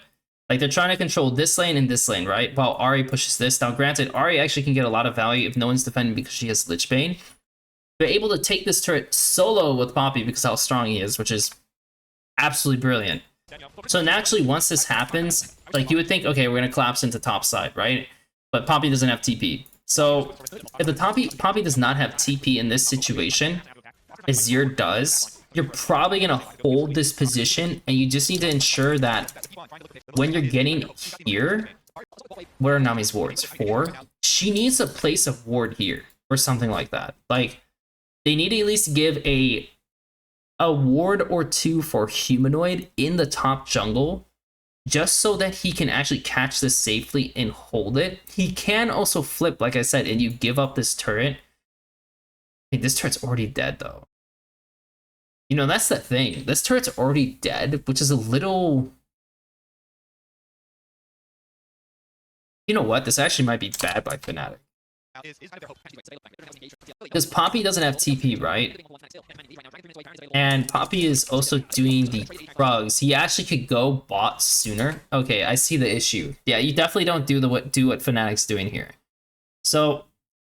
S1: like they're trying to control this lane and this lane, right? While Ahri pushes this. Now, granted, Ahri actually can get a lot of value if no one's defending because she has Lich Bane. They're able to take this turret solo with Poppy because how strong he is, which is absolutely brilliant. So naturally, once this happens, like you would think, okay, we're gonna collapse into top side, right? But Poppy doesn't have TP. So if the Poppy does not have TP in this situation, Azir does, you're probably gonna hold this position, and you just need to ensure that when you're getting here, what are Nami's wards? 4? She needs to place a ward here or something like that. Like they need to at least give a ward or 2 for Humanoid in the top jungle, just so that he can actually catch this safely and hold it. He can also flip, like I said, and you give up this turret. Hey, this turret's already dead, though. You know, that's the thing. This turret's already dead, which is a little... You know what? This actually might be bad by Fnatic. Because Poppy doesn't have TP, right? And Poppy is also doing the Krugs. He actually could go bot sooner. Okay, I see the issue. Yeah, you definitely don't do what Fnatic's doing here. So,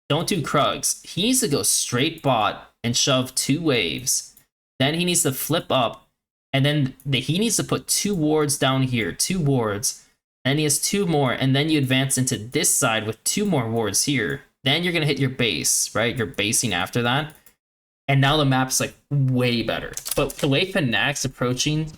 S1: don't do Krugs. He needs to go straight bot and shove 2 waves. Then he needs to flip up. And then he needs to put 2 wards down here. 2 wards. Then he has 2 more, and then you advance into this side with 2 more wards here. Then you're gonna hit your base, right? You're basing after that. And now the map's like way better. But the way Fnatic's approaching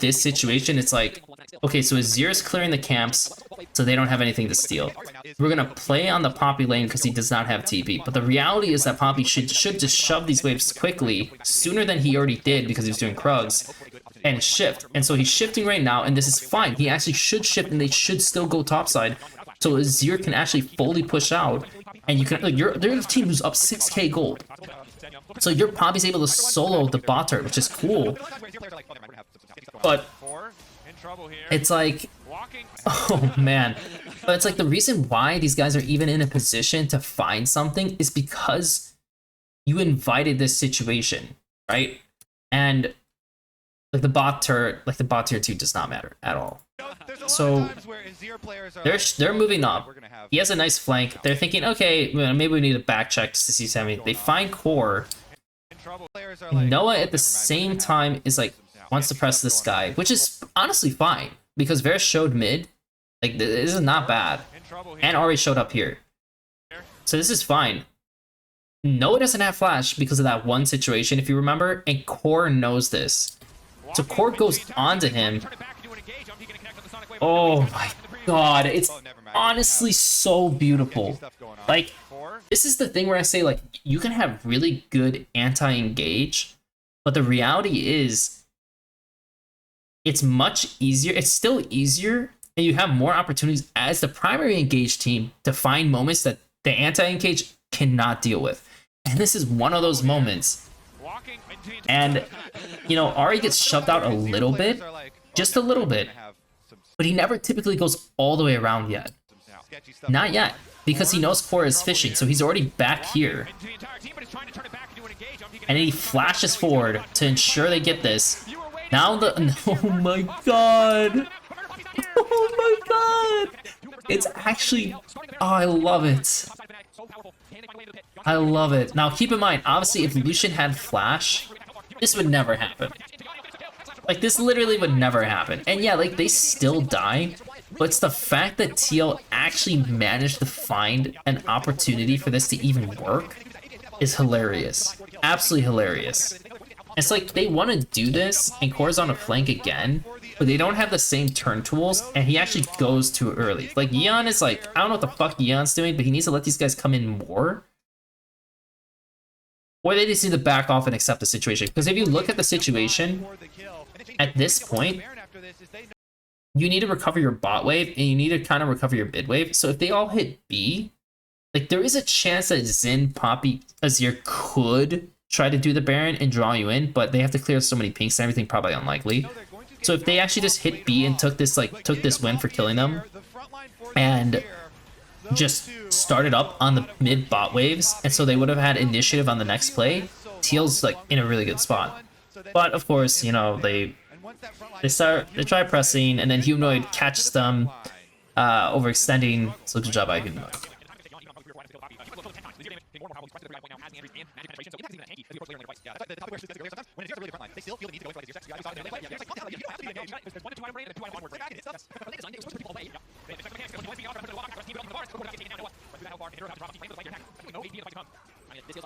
S1: this situation, it's like, okay, so Azir's clearing the camps, so they don't have anything to steal. We're gonna play on the Poppy lane because he does not have TP. But the reality is that Poppy should just shove these waves quickly, sooner than he already did because he was doing Krugs, and shift. And so he's shifting right now, and this is fine. He actually should shift, and they should still go topside, so Azir can actually fully push out, and you can like there's a team who's up 6k gold. So your Poppy's able to solo the bot turret, which is cool. But it's like, oh man. But it's like the reason why these guys are even in a position to find something is because you invited this situation, right? And like the bot turret, like the bot tier 2 does not matter at all. So they're moving up. He has a nice flank. They're thinking, okay, maybe we need a back check just to see something. They find core. Noah at the same time is like wants to press this guy, which is honestly fine because Varus showed mid. Like this is not bad, and Ahri showed up here, so this is fine. Noah doesn't have flash because of that one situation, if you remember, and Core knows this. So Core goes onto him. Oh my god, it's honestly so beautiful. Like, this is the thing where I say, like, you can have really good anti-engage, but the reality is, it's much easier, it's still easier, and you have more opportunities as the primary engage team to find moments that the anti-engage cannot deal with. And this is one of those moments. And, you know, Ahri gets shoved out a little bit, just a little bit, but he never typically goes all the way around yet. Not yet, because he knows Core is fishing, so he's already back here. And then he flashes forward to ensure they get this. Now the... Oh my god! Oh my god! It's actually... Oh, I love it. I love it. Now, keep in mind, obviously, if Lucian had Flash, this would never happen. Like, this literally would never happen. And yeah, like, they still die, but it's the fact that TL actually managed to find an opportunity for this to even work is hilarious. Absolutely hilarious. It's like, they want to do this, and Core's on a flank again, but they don't have the same turn tools, and he actually goes too early. Like, Yeon is like, I don't know what the fuck Yeon's doing, but he needs to let these guys come in more. Or they just need to back off and accept the situation. Because if you look at the situation, at this point, you need to recover your bot wave, and you need to kind of recover your mid wave. So if they all hit B, like, there is a chance that Xin, Poppy, Azir could try to do the Baron and draw you in, but they have to clear so many pinks and everything, probably unlikely. So if they actually just hit B and took this win for killing them, and just started up on the mid bot waves, and so they would have had initiative on the next play, Teal's like in a really good spot. But of course, you know, they try pressing, and then Humanoid catches them, overextending. So good job by Humanoid.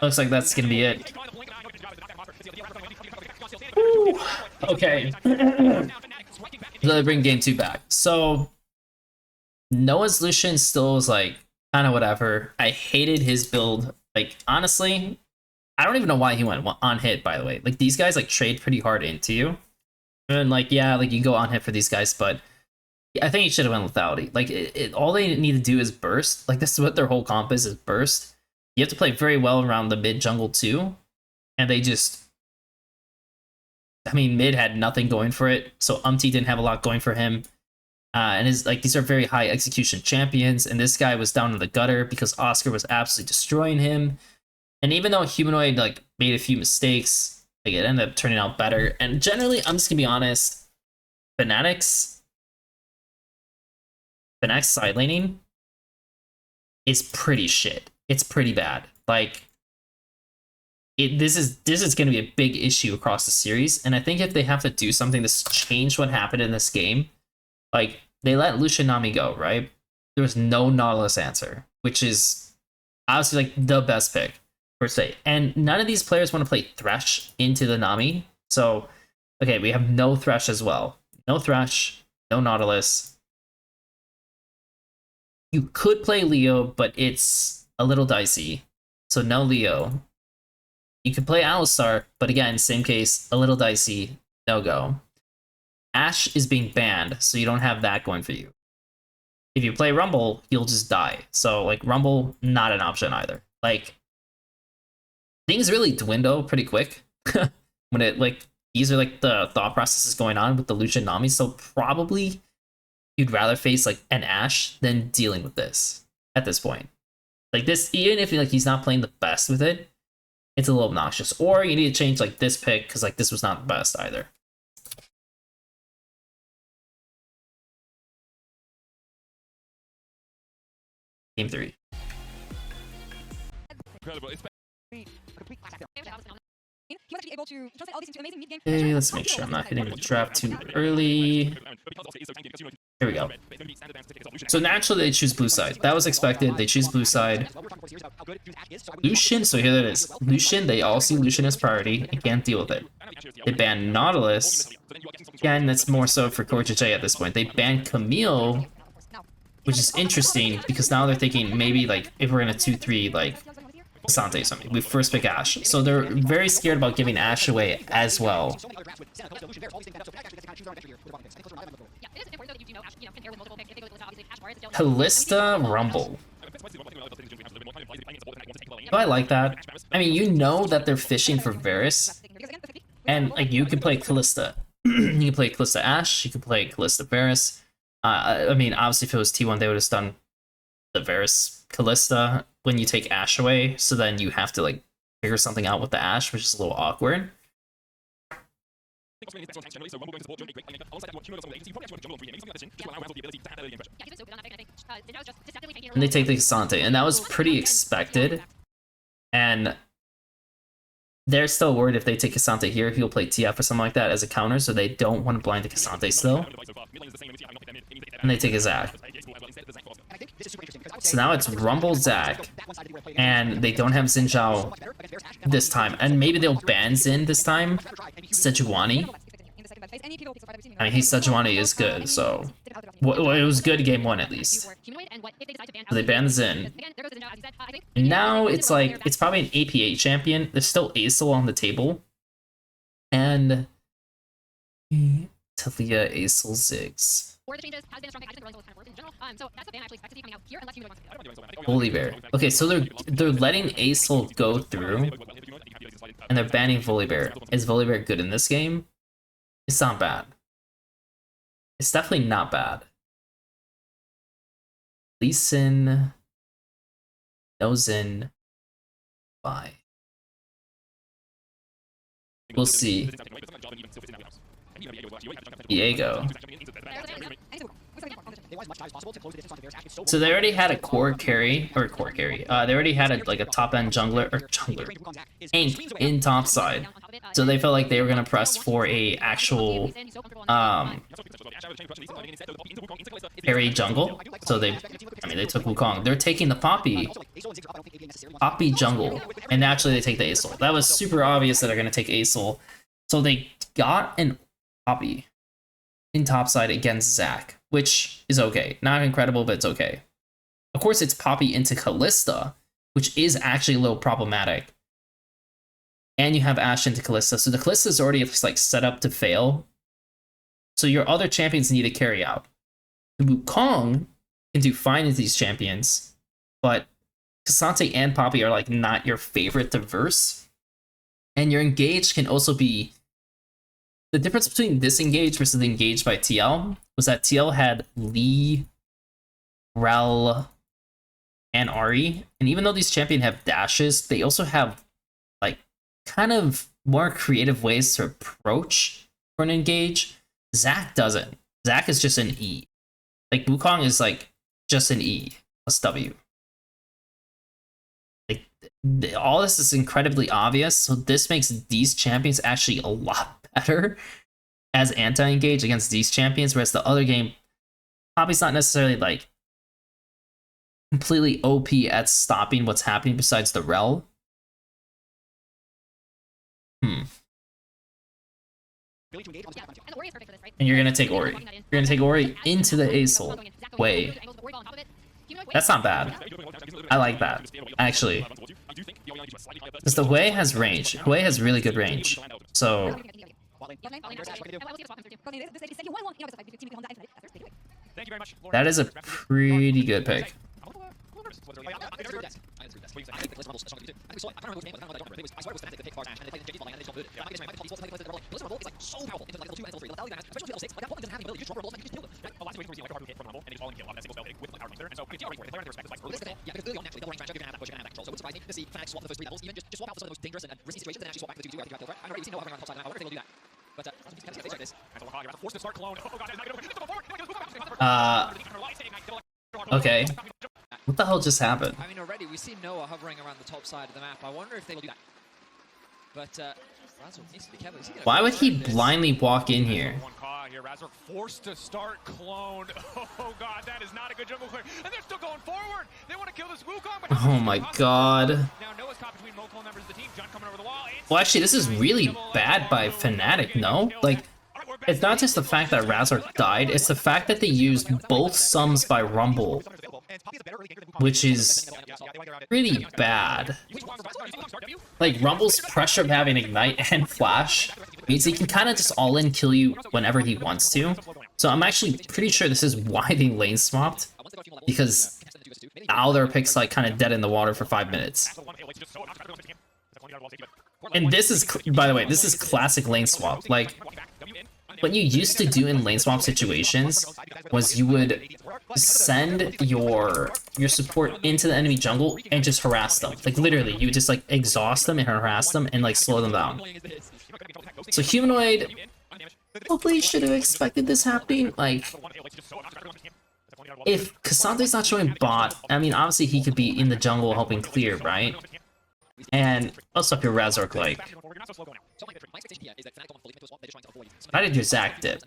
S1: Looks like that's gonna be it. Woo. Okay. Let's bring game 2 back. So Noah's Lucian still is like kind of whatever. I hated his build. Like honestly, I don't even know why he went on hit, by the way. Like these guys like trade pretty hard into you. And like, yeah, like you go on hit for these guys, but I think he should have went lethality. Like all they need to do is burst. Like this is what their whole comp is burst. You have to play very well around the mid jungle too. And they just, I mean, mid had nothing going for it. So didn't have a lot going for him. And his like these are very high execution champions. And this guy was down in the gutter because Oscar was absolutely destroying him. And even though Humanoid like made a few mistakes, like it ended up turning out better. And generally, I'm just gonna be honest, Fnatic's side laning is pretty shit. It's pretty bad. Like this is gonna be a big issue across the series. And I think if they have to do something to change what happened in this game, like they let Lucian Nami go, right? There was no Nautilus answer, which is obviously like the best pick per se. And none of these players want to play Thresh into the Nami. So, okay, we have no Thresh as well. No Thresh, no Nautilus. You could play Leo, but it's a little dicey. So no Leo. You could play Alistar, but again, same case, a little dicey, no go. Ashe is being banned, so you don't have that going for you. If you play Rumble, you'll just die. So like Rumble, not an option either. Like things really dwindle pretty quick when it like these are like the thought processes going on with the Lucian Nami. So probably you'd rather face like an Ashe than dealing with this at this point. Like this, even if like he's not playing the best with it, it's a little obnoxious. Or you need to change like this pick because like this was not the best either. Game 3.
S2: Incredible.
S1: Okay, let's make sure I'm not hitting the trap too early. Here we go. So naturally they choose blue side. That was expected. They choose blue side. Lucian, so here that is. Lucian, they all see Lucian as priority and can't deal with it. They ban Nautilus. Again, that's more so for J at this point. They ban Camille, which is interesting because now they're thinking maybe like if we're in a 2-3 like Asante or something, we first pick Ashe. So they're very scared about giving Ashe away as well. Callista Rumble. Do I like that? I mean, you know that they're fishing for Varus, and like you can play Callista. You can play Callista Ashe, you can play Callista Varus. I mean, obviously if it was T1, they would have done the Varus Callista when you take Ashe away, so then you have to like figure something out with the Ashe, which is a little awkward. And they take the Cassante, and that was pretty expected. And they're still worried if they take Cassante here, he'll play TF or something like that as a counter, so they don't want to blind the Cassante still. And they take a Zac. So now it's Rumble Zac, and they don't have Xin Zhao this time. And maybe they'll ban Xin this time. Sejuani. I mean, Sejuani is good, so... Well, it was good game 1 at least. So they ban Xin. And now it's like, it's probably an APA champion. There's still Acel on the table. And... Talia, Acel, Ziggs. Holy bear. Okay, so they're letting Acel go through. and they're banning Volibear. Is Volibear good in this game? It's not bad. It's definitely not bad. Lee Sin, no Zin, bye. We'll see. Diego. So they already had a core carry, or core carry. They already had a, like a top end tank in top side. So they felt like they were gonna press for a actual carry jungle. So they took Wukong. They're taking the Poppy jungle, and naturally they take the Acel. That was super obvious that they're gonna take Acel. So they got an Poppy in topside against Zac, which is okay. Not incredible, but it's okay. Of course, it's Poppy into Kalista, which is actually a little problematic. And you have Ashe into Kalista, so the Kalista is already like set up to fail. So your other champions need to carry out. The Wukong can do fine with these champions, but K'Sante and Poppy are like not your favorite to verse. And your engage can also be... The difference between this engage versus the engage by TL was that TL had Lee, Rel, and Ahri. And even though these champions have dashes, they also have like kind of more creative ways to approach for an engage. Zac doesn't. Zac is just an E. Like Wukong is like just an E plus W. Like all this is incredibly obvious, so this makes these champions actually a lot better as anti-engage against these champions, whereas the other game, Poppy's not necessarily like completely OP at stopping what's happening besides the Rel. And you're gonna take Ori. You're gonna take Ori into the Acel. Way. That's not bad. I like that, actually. Because the Wei has range. Wei has really good range. So... That is a pretty good pick. Okay. What the hell just happened?
S3: I mean, already we see Noah hovering around the top side of the map. I wonder if they will do that. But Razor needs to be careful.
S1: Why would he blindly walk in here?
S2: Razor forced to start clone. Oh god, that is not a good jungle clear. And they're still going forward. They want to kill this Wukong. But
S1: oh my god.
S2: Now Noah's caught between multiple members of the team. John coming over the wall.
S1: Well, actually, this is really bad by Fnatic, no? Like, it's not just the fact that Razor died, it's the fact that they used both sums by Rumble, which is pretty bad. Like, Rumble's pressure of having Ignite and Flash means he can kind of just all-in kill you whenever he wants to. So I'm actually pretty sure this is why they lane swapped, because now their pick's like kind of dead in the water for 5 minutes. And this is, by the way, this is classic lane swap. Like, what you used to do in lane swap situations was you would send your support into the enemy jungle and just harass them. Like, literally, you would just like exhaust them and harass them and like slow them down. So Humanoid probably should have expected this happening. Like, if K'Sante's not showing bot, I mean, obviously he could be in the jungle helping clear, right? And also if your Razork, like, why did your Zac dip?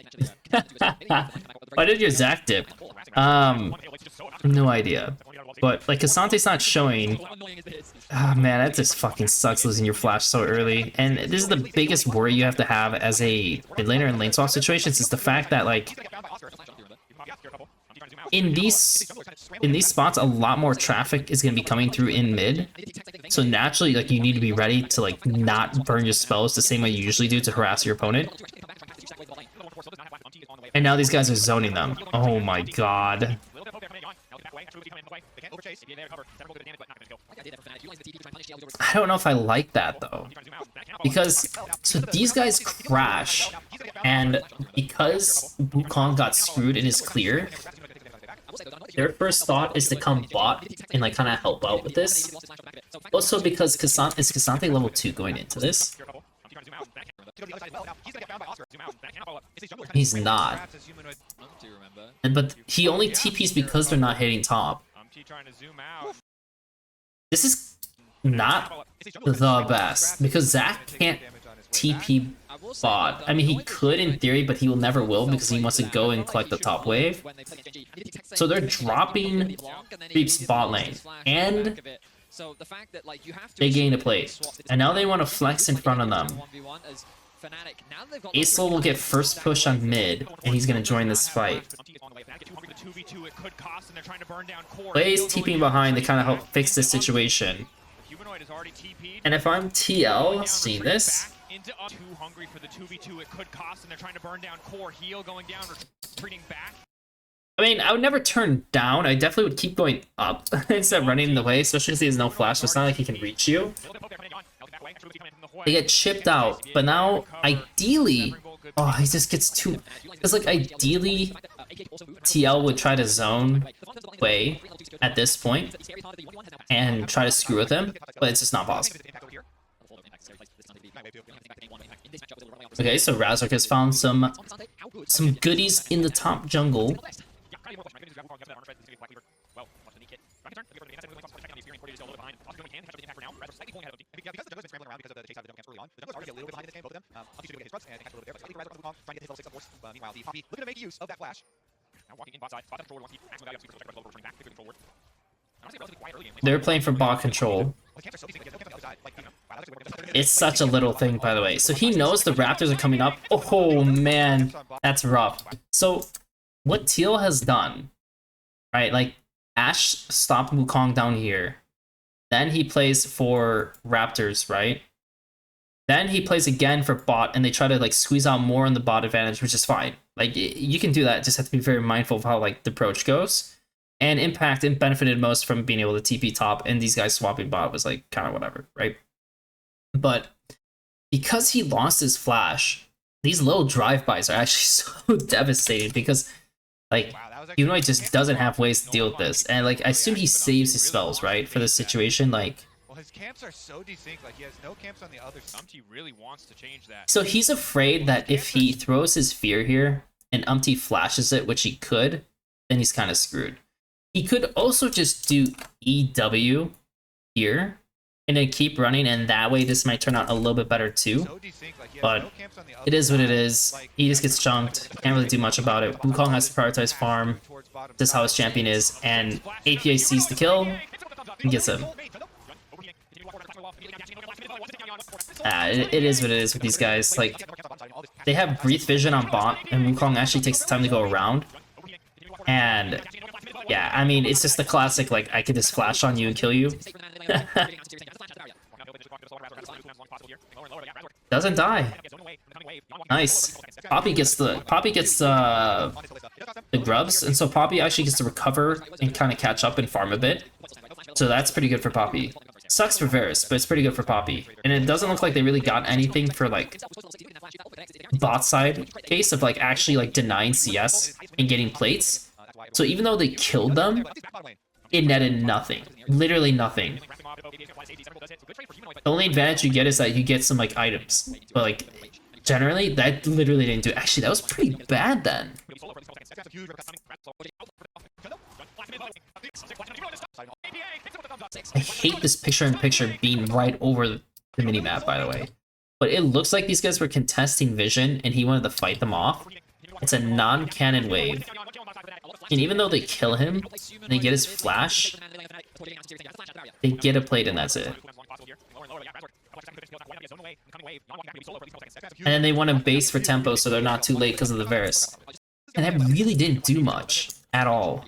S1: Why did your Zac dip? No idea. But like, K'Sante's not showing. Oh man, that just fucking sucks losing your Flash so early. And this is the biggest worry you have to have as a mid laner in lane swap situations, is the fact that like, in these spots, a lot more traffic is going to be coming through in mid. So naturally, like, you need to be ready to like not burn your spells the same way you usually do to harass your opponent. And now these guys are zoning them. Oh my god. I don't know if I like that though. Because, so these guys crash, and because Wukong got screwed in his clear, their first thought is to come bot and like kind of help out with this. Also because Cassante level 2 going into this? He's not. But he only TPs because they're not hitting top. This is not the best, because Zach can't TP bot. I mean, he could in theory, but he will never will because he wants to go and collect the top wave. So they're dropping creeps bot lane, and they gain a plate. And now they want to flex in front of them. Acel will get first push on mid, and he's going to join this fight. Blaze TPing behind to kind of help fix this situation. And if I'm TL seeing this,
S2: Too hungry for the 2v2, it could cost, and they're trying to burn down core. Heal going down, retreating back.
S1: I mean, I would never turn down. I definitely would keep going up instead of running in the way, especially because he has no flash, so it's not like he can reach you. They get chipped out, but now, ideally... Oh, he just gets too... Because, like, ideally, TL would try to zone Wei at this point and try to screw with him, but it's just not possible. Okay, so Razork has found some goodies in the top jungle. They're playing for bot control. It's such a little thing, by the way. So he knows the Raptors are coming up. Oh, man. That's rough. So what Teal has done, right? Like, Ash stopped Wukong down here. Then he plays for Raptors, right? Then he plays again for bot, and they try to, like, squeeze out more on the bot advantage, which is fine. Like, you can do that. Just have to be very mindful of how, like, the approach goes. And Impact benefited most from being able to TP top, and these guys swapping bot was, like, kind of whatever, right? But because he lost his flash, these little drive-bys are actually so devastating because, like, Humanoid just doesn't have ways to deal with this. And, like, I assume he saves his spells, right, for this situation, like...
S2: Well, his camps are so desynced, like, he has no camps on the other side. Umpty really wants to change that.
S1: So he's afraid that if he throws his fear here and Umpty flashes it, which he could, then he's kind of screwed. He could also just do EW here and then keep running, and that way this might turn out a little bit better too. But it is what it is. He just gets chunked. Can't really do much about it. Wukong has to prioritize farm. This is how his champion is. And APA sees the kill and gets him. It is what it is with these guys. Like, they have breathe vision on bot, and Wukong actually takes the time to go around. And yeah, I mean, it's just the classic, like, I could just flash on you and kill you. Doesn't die. Nice. Poppy gets the grubs, and so Poppy actually gets to recover and kind of catch up and farm a bit. So that's pretty good for Poppy. Sucks for Varus, but it's pretty good for Poppy. And it doesn't look like they really got anything for, like, bot side case of, like, actually, like, denying CS and getting plates. So even though they killed them, it netted nothing. Literally nothing. The only advantage you get is that you get some, like, items. But, like, generally, that literally didn't do it. Actually, that was pretty bad then. I hate this picture-in-picture being right over the minimap, by the way. But it looks like these guys were contesting vision, and he wanted to fight them off. It's a non-cannon wave. And even though they kill him, and they get his flash, they get a plate and that's it. And then they want to base for tempo so they're not too late because of the Varus. And that really didn't do much at all.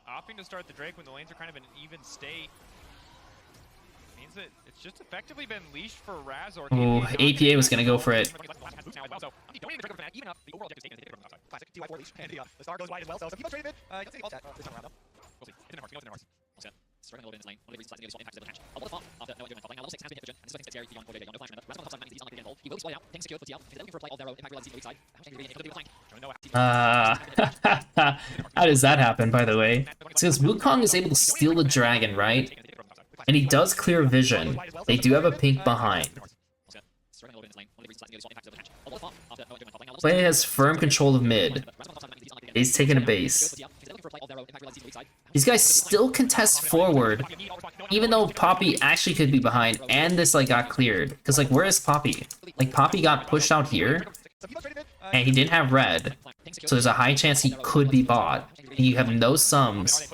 S2: Opting to start the Drake when the lanes are kind of in an even state means that it's just effectively been leashed for Razork.
S1: Oh, APA was gonna go for it. How does that happen, by the way? It's because Wukong is able to steal the dragon, right? And he does clear vision. They do have a pink behind. Play has firm control of mid. He's taking a base. These guys still contest forward, even though Poppy actually could be behind, and this like got cleared. Because like, where is Poppy? Like Poppy got pushed out here, and he didn't have red, so there's a high chance he could be bot. You have no sums.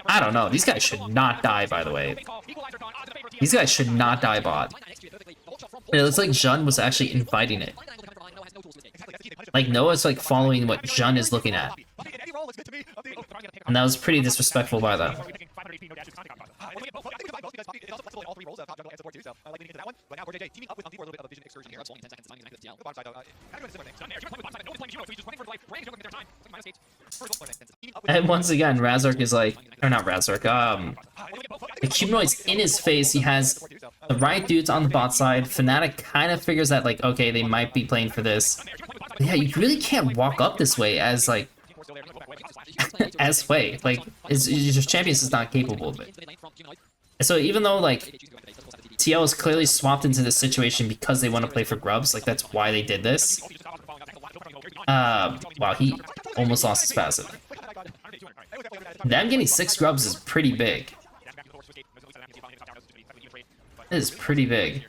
S1: I don't know. These guys should not die, by the way. These guys should not die bot. It looks like Jun was actually inviting it. Like Noah's like following what Jun is looking at. And that was pretty disrespectful by them. And once again, Razork is like, or not Razork, the humanoid's in his face. He has the right dudes on the bot side. Fnatic kind of figures that like, okay, they might be playing for this. But yeah, you really can't walk up this way as like, as Sway. Like, your champion is not capable of it. So even though like TL is clearly swapped into this situation because they want to play for grubs, like that's why they did this. Wow, he almost lost his passive. Them getting 6 grubs is pretty big. It is pretty big.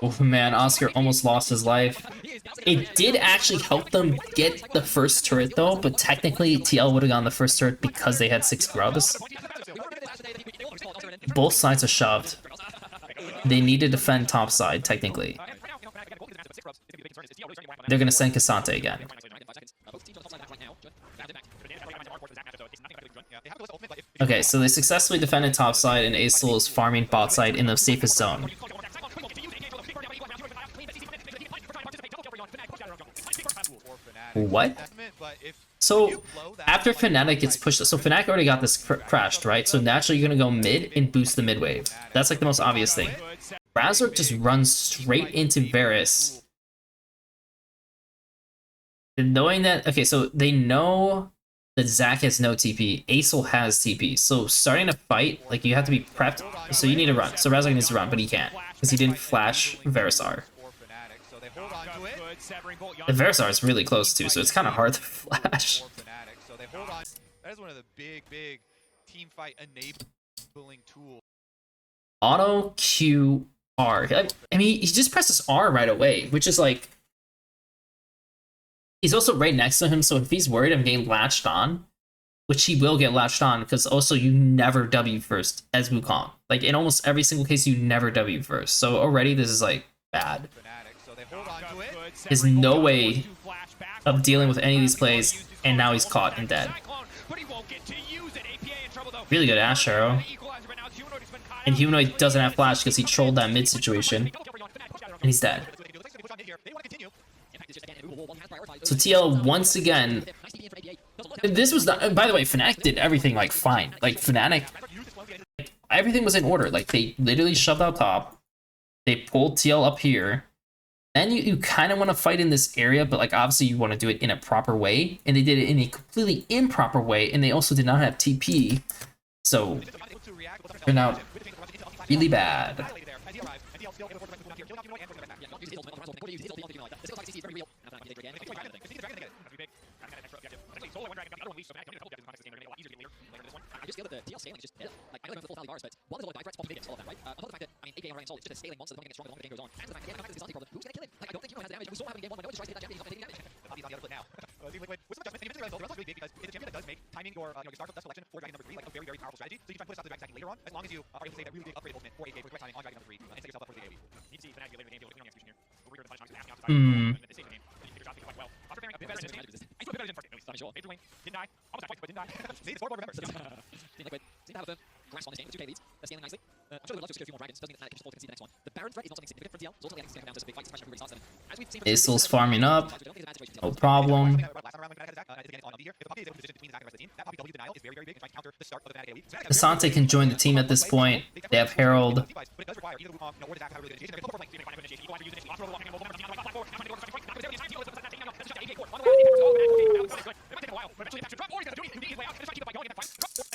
S1: Oh man, Oscar almost lost his life. It did actually help them get the first turret though, but technically TL would have gotten the first turret because they had 6 grubs. Both sides are shoved. They need to defend top side, technically. They're gonna send Cassante again. Okay, so they successfully defended top side, and Acel is farming bot side in the safest zone. What? So, after Fnatic gets pushed, so Fnatic already got this crashed, right? So naturally you're gonna go mid and boost the mid wave. That's like the most obvious thing. Razork just runs straight into Varus. And knowing that, okay, so they know that Zac has no TP, Acel has TP, so starting a fight, like you have to be prepped, so you need to run. So Razork needs to run, but he can't, because he didn't flash Verisar. The Verisar is really close too, so it's kind of hard to flash.
S2: That is one of the big team fight enabling tools.
S1: Auto Q R. I mean, he just presses R right away, which is like, he's also right next to him, so if he's worried of getting latched on, which he will get latched on, because also you never W first as Wukong. Like in almost every single case, you never W first. So already this is like bad. There's no way of dealing with any of these plays, and now he's caught and dead. Really good Ash Arrow. And Humanoid doesn't have flash because he trolled that mid situation. And he's dead. So TL once again, this was not, by the way, Fnatic did everything like fine. Like Fnatic, everything was in order. Like they literally shoved out top. They pulled TL up here. Then you kind of want to fight in this area, but like obviously you want to do it in a proper way. And they did it in a completely improper way. And they also did not have TP. So turned out really bad.
S3: I just feel that the TL scaling is just hit. Like, I know they're the full value bars, but one is all the threats, both big all of them, right? Another fact that, I mean, APA running soul, it's just a scaling monster that's only getting stronger the longer the game goes on. And the fact that the game problem, who's gonna kill him? Like, I don't think Huno has the damage. We saw him in game 1, but no one tries to hit that champion, he's not taking damage. He's on the other foot now. Team Liquid, with some adjustments, and even the relatively big because it's a champion that does make timing your start from that selection for Dragon number 3 like a very powerful strategy. So you can try to put a stop to the Dragon later on, as long as you are able to say that really big upgrade ultimate for AK with correct timing on Dragon number 3 and set yourself up for the AoE. You need to see Fnatic later in the game deal with the execution here. We're here to punish asking outside and the save the game. You figure out quite well. After pairing a bit better than I still better than first. No, he's sure. Lane didn't die. Almost died twice, but didn't die. See, the scoreboard remembers. Team Liquid seem to have a firm grasp on this game with 2K leads. They're scaling nicely. I'm sure they would love to secure a few more dragons. Doesn't mean that can see the next one. The Baron threat is not something significant for TL. So ultimately, I think it's going to come down to this big fight, especially when everybody starts. And as we've seen,
S1: Acel's farming up. No problem. Asante can join the team at this point. They have Herald.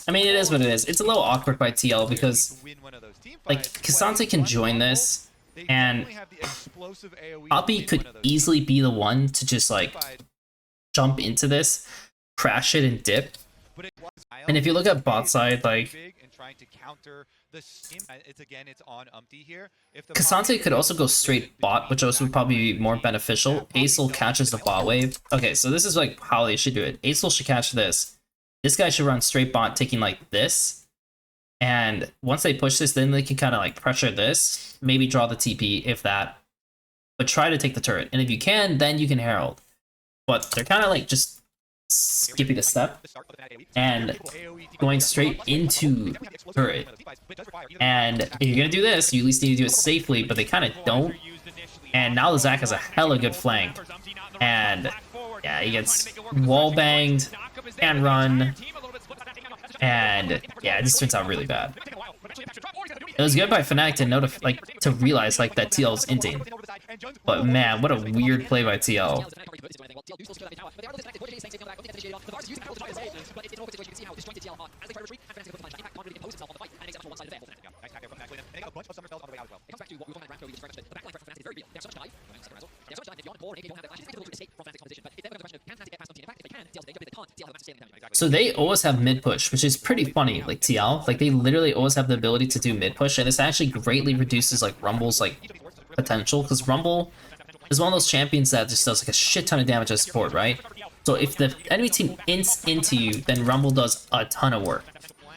S1: I mean, it is what it is. It's a little awkward by TL because, like, Kasante can join this, and Poppy could easily be the one to just, like, jump into this, crash it, and dip. And if you look at bot side, like, Kasante could also go straight bot, which also would probably be more beneficial. Acel catches the bot wave. Okay, so this is, like, how they should do it. Acel should catch this. This guy should run straight bot, taking like this. And once they push this, then they can kind of like pressure this. Maybe draw the TP, if that. But try to take the turret. And if you can, then you can Herald. But they're kind of like just skipping a step and going straight into turret. And if you're going to do this, you at least need to do it safely, but they kind of don't. And now the Zac has a hella good flank. And yeah, he gets wall banged and run. And yeah, this turns out really bad. It was good by Fnatic to realize like that TL's inting. But man, what a weird play by TL. So they always have mid push, which is pretty funny. Like TL, like they literally always have the ability to do mid push, and this actually greatly reduces like Rumble's like potential, because Rumble is one of those champions that just does like a shit ton of damage as support, right? So if the enemy team ints into you, then Rumble does a ton of work.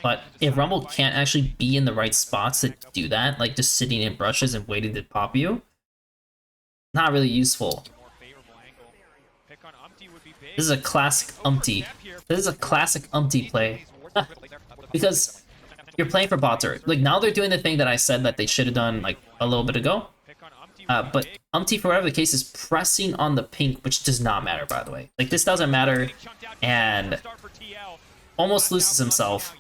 S1: But if Rumble can't actually be in the right spots to do that, like just sitting in brushes and waiting to pop you, not really useful. This is a classic Umpty. This is a classic Umpty play. Because you're playing for bot turret. Like now they're doing the thing that I said that they should have done like a little bit ago. But Umpty, for whatever the case, is pressing on the pink, which does not matter, by the way. Like this doesn't matter, and almost loses himself.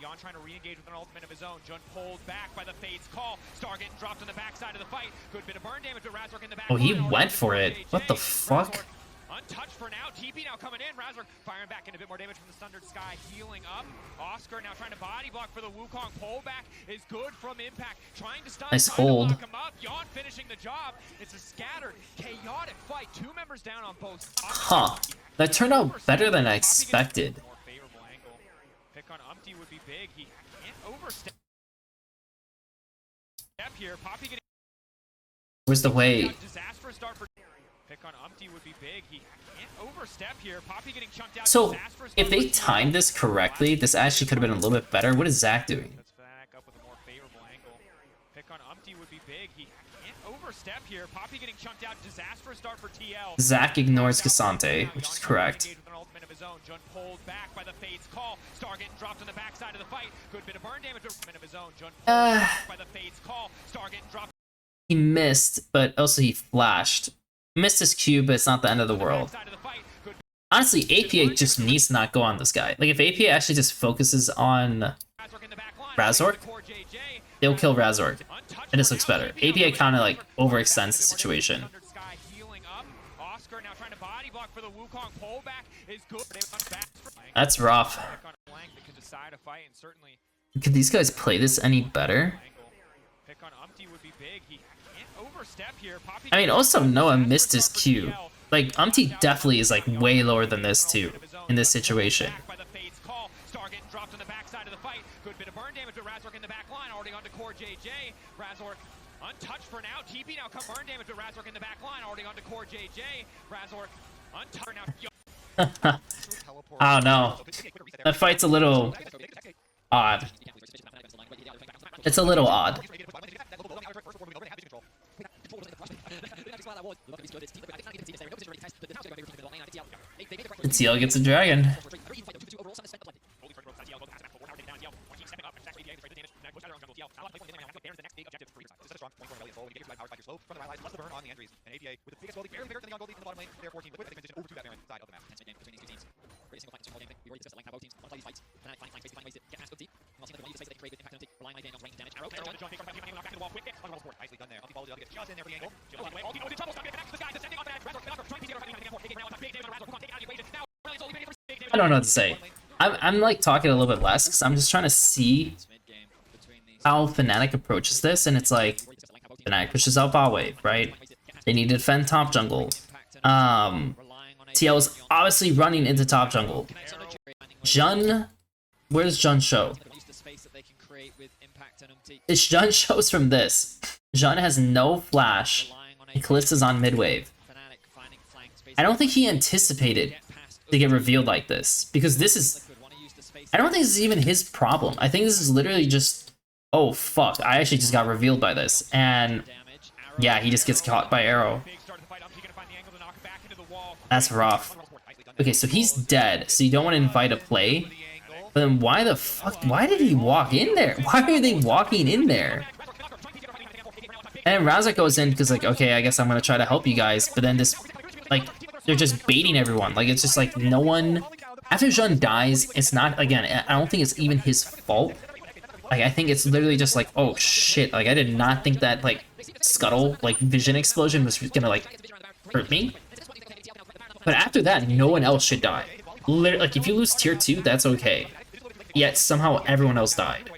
S1: Oh, he went for it. What the fuck?
S2: Untouched for now. TP now coming in. Razork firing back in a bit more damage from the Sundered Sky. Healing up. Oscar now trying to body block for the Wukong. Pullback is good from Impact. Trying to stun.
S1: Nice hold.
S2: Him up. Yon finishing the job. It's a scattered, chaotic fight. Two members down on both.
S1: Huh. That turned out better than I expected.
S2: More favorable angle. Pick on Umpty would be big. He can't overstep here. Poppy getting.
S1: Where's the way?
S2: Disastrous start for. Pick on Umpty would be big. He can't overstep here. Poppy getting chunked out.
S1: So, if they timed this correctly, this actually could have been a little bit better. What is Zac doing?
S2: That's back up with a more favorable angle. Pick on Umpty would be big. He can't overstep here. Poppy getting chunked out. Disastrous start for TL.
S1: Zac ignores Kasante, which is correct.
S2: Jun pulled back by the Fade's call. Star getting dropped on the backside of the fight. Good bit of burn damage of his own. Jun pulled back by the Fade's call. Star getting dropped.
S1: He missed, but also he flashed. Missed his Q, but it's not the end of the world. Honestly, APA just needs to not go on this guy. Like, if APA actually just focuses on Razork, they'll kill Razork. And this looks better. APA kind of, like, overextends the situation. That's rough. Could these guys play this any better? I mean, also Noah missed his Q. Like, Umpty definitely is like way lower than this too, in this situation.
S2: Untouched for now. TP now come burn damage with Razork in the back line. Already on to core JJ. Razork untouched now.
S1: I don't know. That fight's a little odd. It's a little odd. And TL gets a dragon.
S2: APA with the biggest goal lead, barely bigger than the on goal lead in the bottom lane. They're 14 liquid as they transition over to that Baron side of the map.
S3: Tense mid-game between these two teams. Pretty single fight, single game thing. We already discussed the lane how both teams want to play these fights. Fnatic finding space, finding ways to get past Umpty. And while seeing that they're going to use the space that they can create with impact and Umpty, relying on Daniel's range and damage. Arrow,
S2: Arrow, John, back into the wall, quick kick, on the wall support. Nicely done there. Umpty followed it up, gets just in there for the angle. Jill on the way, all team with trouble, stop getting connected to this guy, descending on the edge. Razor, trying to piece it around, taking big now, big damage on Razor, take out the equation. Now, Brilliant's only paying for big damage.
S1: I don't know what to say. I'm like talking a little bit less because I'm just trying to see how Fnatic approaches this, and it's like Fnatic pushes out bot wave, right? They need to defend top jungle. TL is obviously running into top jungle. Jun, where's Jun show? It's Jun shows from this. Jun has no flash, and Kalista's on mid wave. I don't think he anticipated to get revealed like this, because this is, I don't think this is even his problem. I think this is literally just, oh fuck, I actually just got revealed by this, and yeah, he just gets caught by arrow. That's rough. Okay, so he's dead, so you don't want to invite a play, but then why the fuck, why did he walk in there? Why are they walking in there? And Razak goes in because like, okay, I guess I'm gonna try to help you guys, but then this, like, they're just baiting everyone. Like, it's just like no one, after Jun dies, it's not, again, I don't think it's even his fault. Like, I think it's literally just like, oh shit, like I did not think that like scuttle, like vision explosion was gonna like hurt me. But after that, no one else should die. Literally, like if you lose tier 2, that's okay. Yet somehow everyone else died.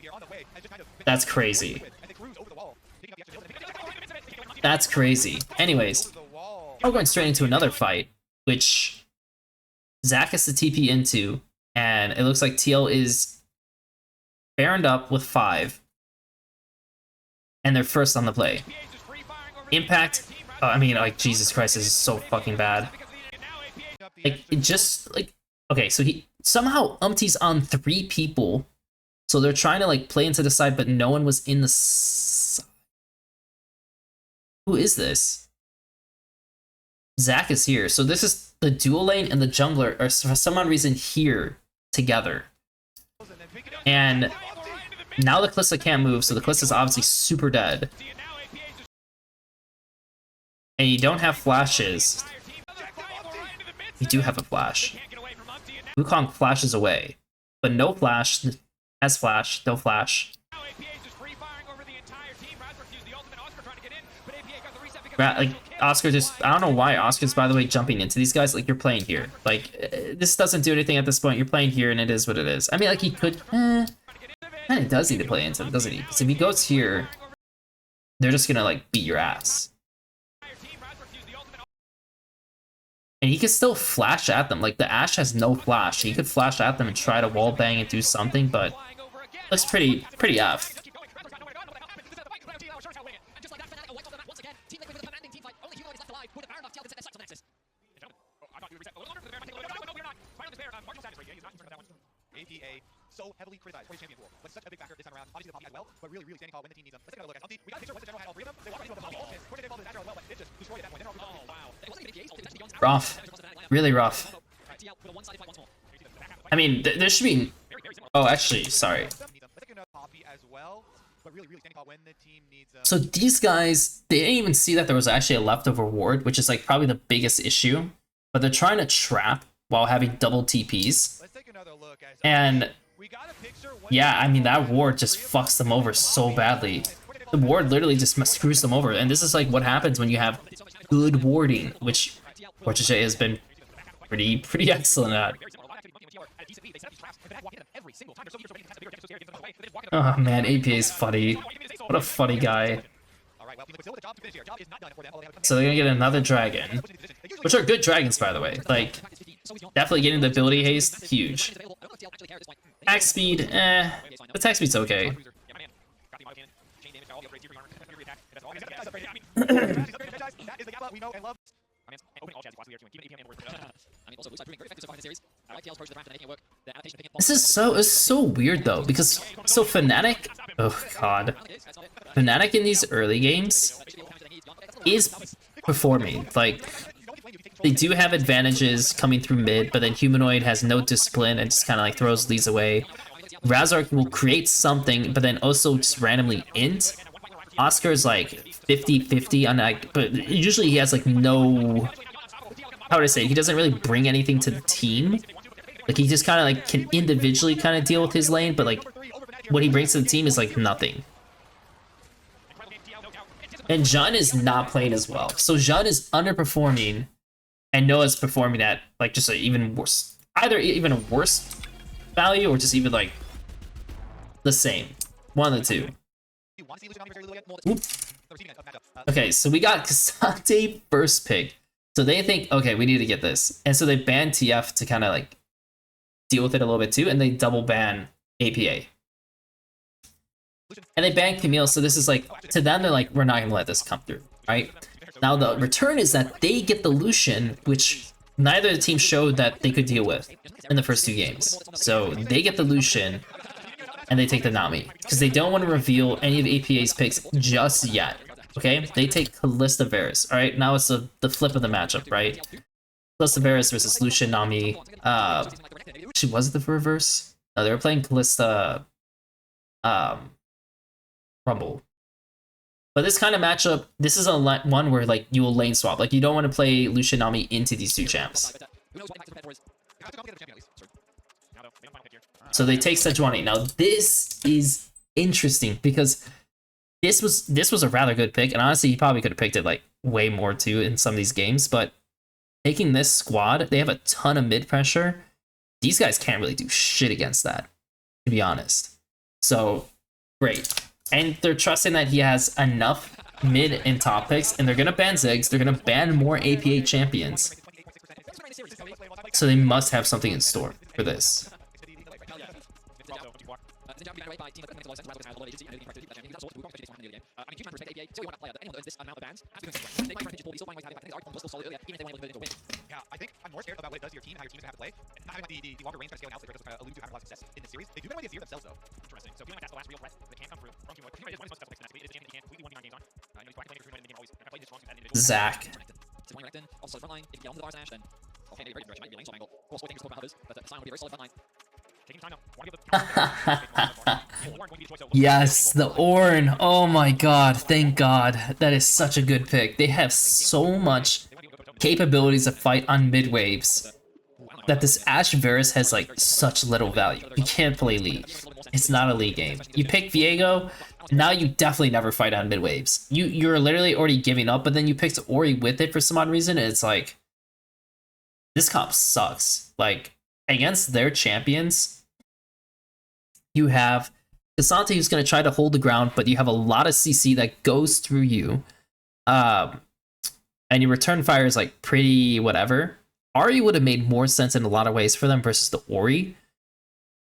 S1: That's crazy. That's crazy. Anyways, we're going straight into another fight, which Zach has to TP into, and it looks like TL is baroned up with 5, and they're first on the play. Impact, I mean, like, Jesus Christ, this is so fucking bad. Like, it just, like, okay, so he, somehow Umpty's on 3 people, so they're trying to, like, play into the side, but no one was in the side. Who is this? Zach is here, so this is the dual lane and the jungler are for some odd reason here together. And now the Kalista can't move, so the Kalista's obviously super dead. And you don't have flashes. You do have a flash. Wukong flashes away, but no flash, has flash, no flash. Like, Oscar just, I don't know why Oscar's, by the way, jumping into these guys. Like, you're playing here. Like, this doesn't do anything at this point. You're playing here, and it is what it is. I mean, like, he could, kind of does need to play into them, doesn't he? Because if he goes here, they're just gonna, like, beat your ass. And he could still flash at them. Like, the Ashe has no flash. He could flash at them and try to wall bang and do something, but looks pretty F.
S2: APA so heavily criticized for his champion pool. Was such a big factor this time around. Obviously the Poppy as well, but really standing tall when the team needs them. Let's take another look at Umpty. We got a picture once the general had all 3 of them. They walked into the Poppy. Coordinated involved in the as well, but it just destroyed at that point. Oh wow.
S1: Rough. Really rough. I mean, there should be... Oh, actually, sorry. So these guys, they didn't even see that there was actually a leftover ward, which is like probably the biggest issue. But they're trying to trap while having double TPs. And yeah, I mean, that ward just fucks them over so badly. The ward literally just screws them over. And this is like what happens when you have good warding, which Fortune has been pretty excellent at. Oh man, APA is funny. What a funny guy. So they're gonna get another dragon, which are good dragons, by the way. Like, definitely getting the ability haste, huge. Attack speed, attack speed's okay. This is so weird though, because so Fnatic, oh god, Fnatic in these early games is performing. Like, they do have advantages coming through mid, but then Humanoid has no discipline and just kind of like throws these away. Razork will create something, but then also just randomly int. Oscar is like 50-50 on like, but usually he has like no, how would I say, he doesn't really bring anything to the team. Like he just kind of like can individually kind of deal with his lane, but like what he brings to the team is like nothing. And Jun is not playing as well. So Jun is underperforming and Noah's performing at like just an even worse, either even a worse value or just even like the same. One of the two. Oop. Okay, so we got K'Sante first pick. So they think, okay, we need to get this. And so they ban TF to kind of like deal with it a little bit too, and they double ban APA. And they ban Camille, so this is like, to them, they're like, we're not gonna let this come through, right? Now the return is that they get the Lucian, which neither of the teams showed that they could deal with in the first two games. So they get the Lucian, and they take the Nami, because they don't want to reveal any of APA's picks just yet, okay? They take Kalista Varus, alright? Now it's the flip of the matchup, right? Kalista Varus versus Lucian Nami. Actually, was it the reverse? No, they were playing Kalista Rumble. But this kind of matchup, this is a one where like you will lane swap. Like you don't want to play Lucian Nami into these two champs. So they take Sejuani. Now this is interesting because this was a rather good pick, and honestly, he probably could have picked it like way more too in some of these games. But taking this squad, they have a ton of mid pressure. These guys can't really do shit against that, to be honest. So great, and they're trusting that he has enough mid and top picks, and they're gonna ban Ziggs. They're gonna ban more APA champions. So they must have something in store for this.
S2: Yeah, I think I'm more scared about what it does to your team, how your team is going to have to play, and not having the longer range kind of scale analysis that alluded to having a lot of success in this series. They do that way they fear themselves, though. Interesting. So feeling like that's the last real threat that can't come through from Team White. Team White is one of the most successful picks in that. It is a champion that you can't completely 1v9 games on. You know, he's practically playing for 3 in the game always. I played this wrong as an individual.
S1: Zach.
S3: Also front line, if you get onto the bar slash, then okay, maybe very direction, might be a lane swap angle. Of course, things close others, but the Sion will be a very solid front line.
S1: Yes, the Ornn. Oh my god, thank god. That is such a good pick. They have so much capabilities to fight on mid waves that this Ashe Varus has like such little value. You can't play League. It's not a League game. You pick Viego, now you definitely never fight on mid waves. You're literally already giving up, but then you picked Ori with it for some odd reason, and it's like, this comp sucks. Like, against their champions, you have K'Sante who's going to try to hold the ground, but you have a lot of CC that goes through you. And your return fire is like pretty whatever. Ahri would have made more sense in a lot of ways for them versus the Ori.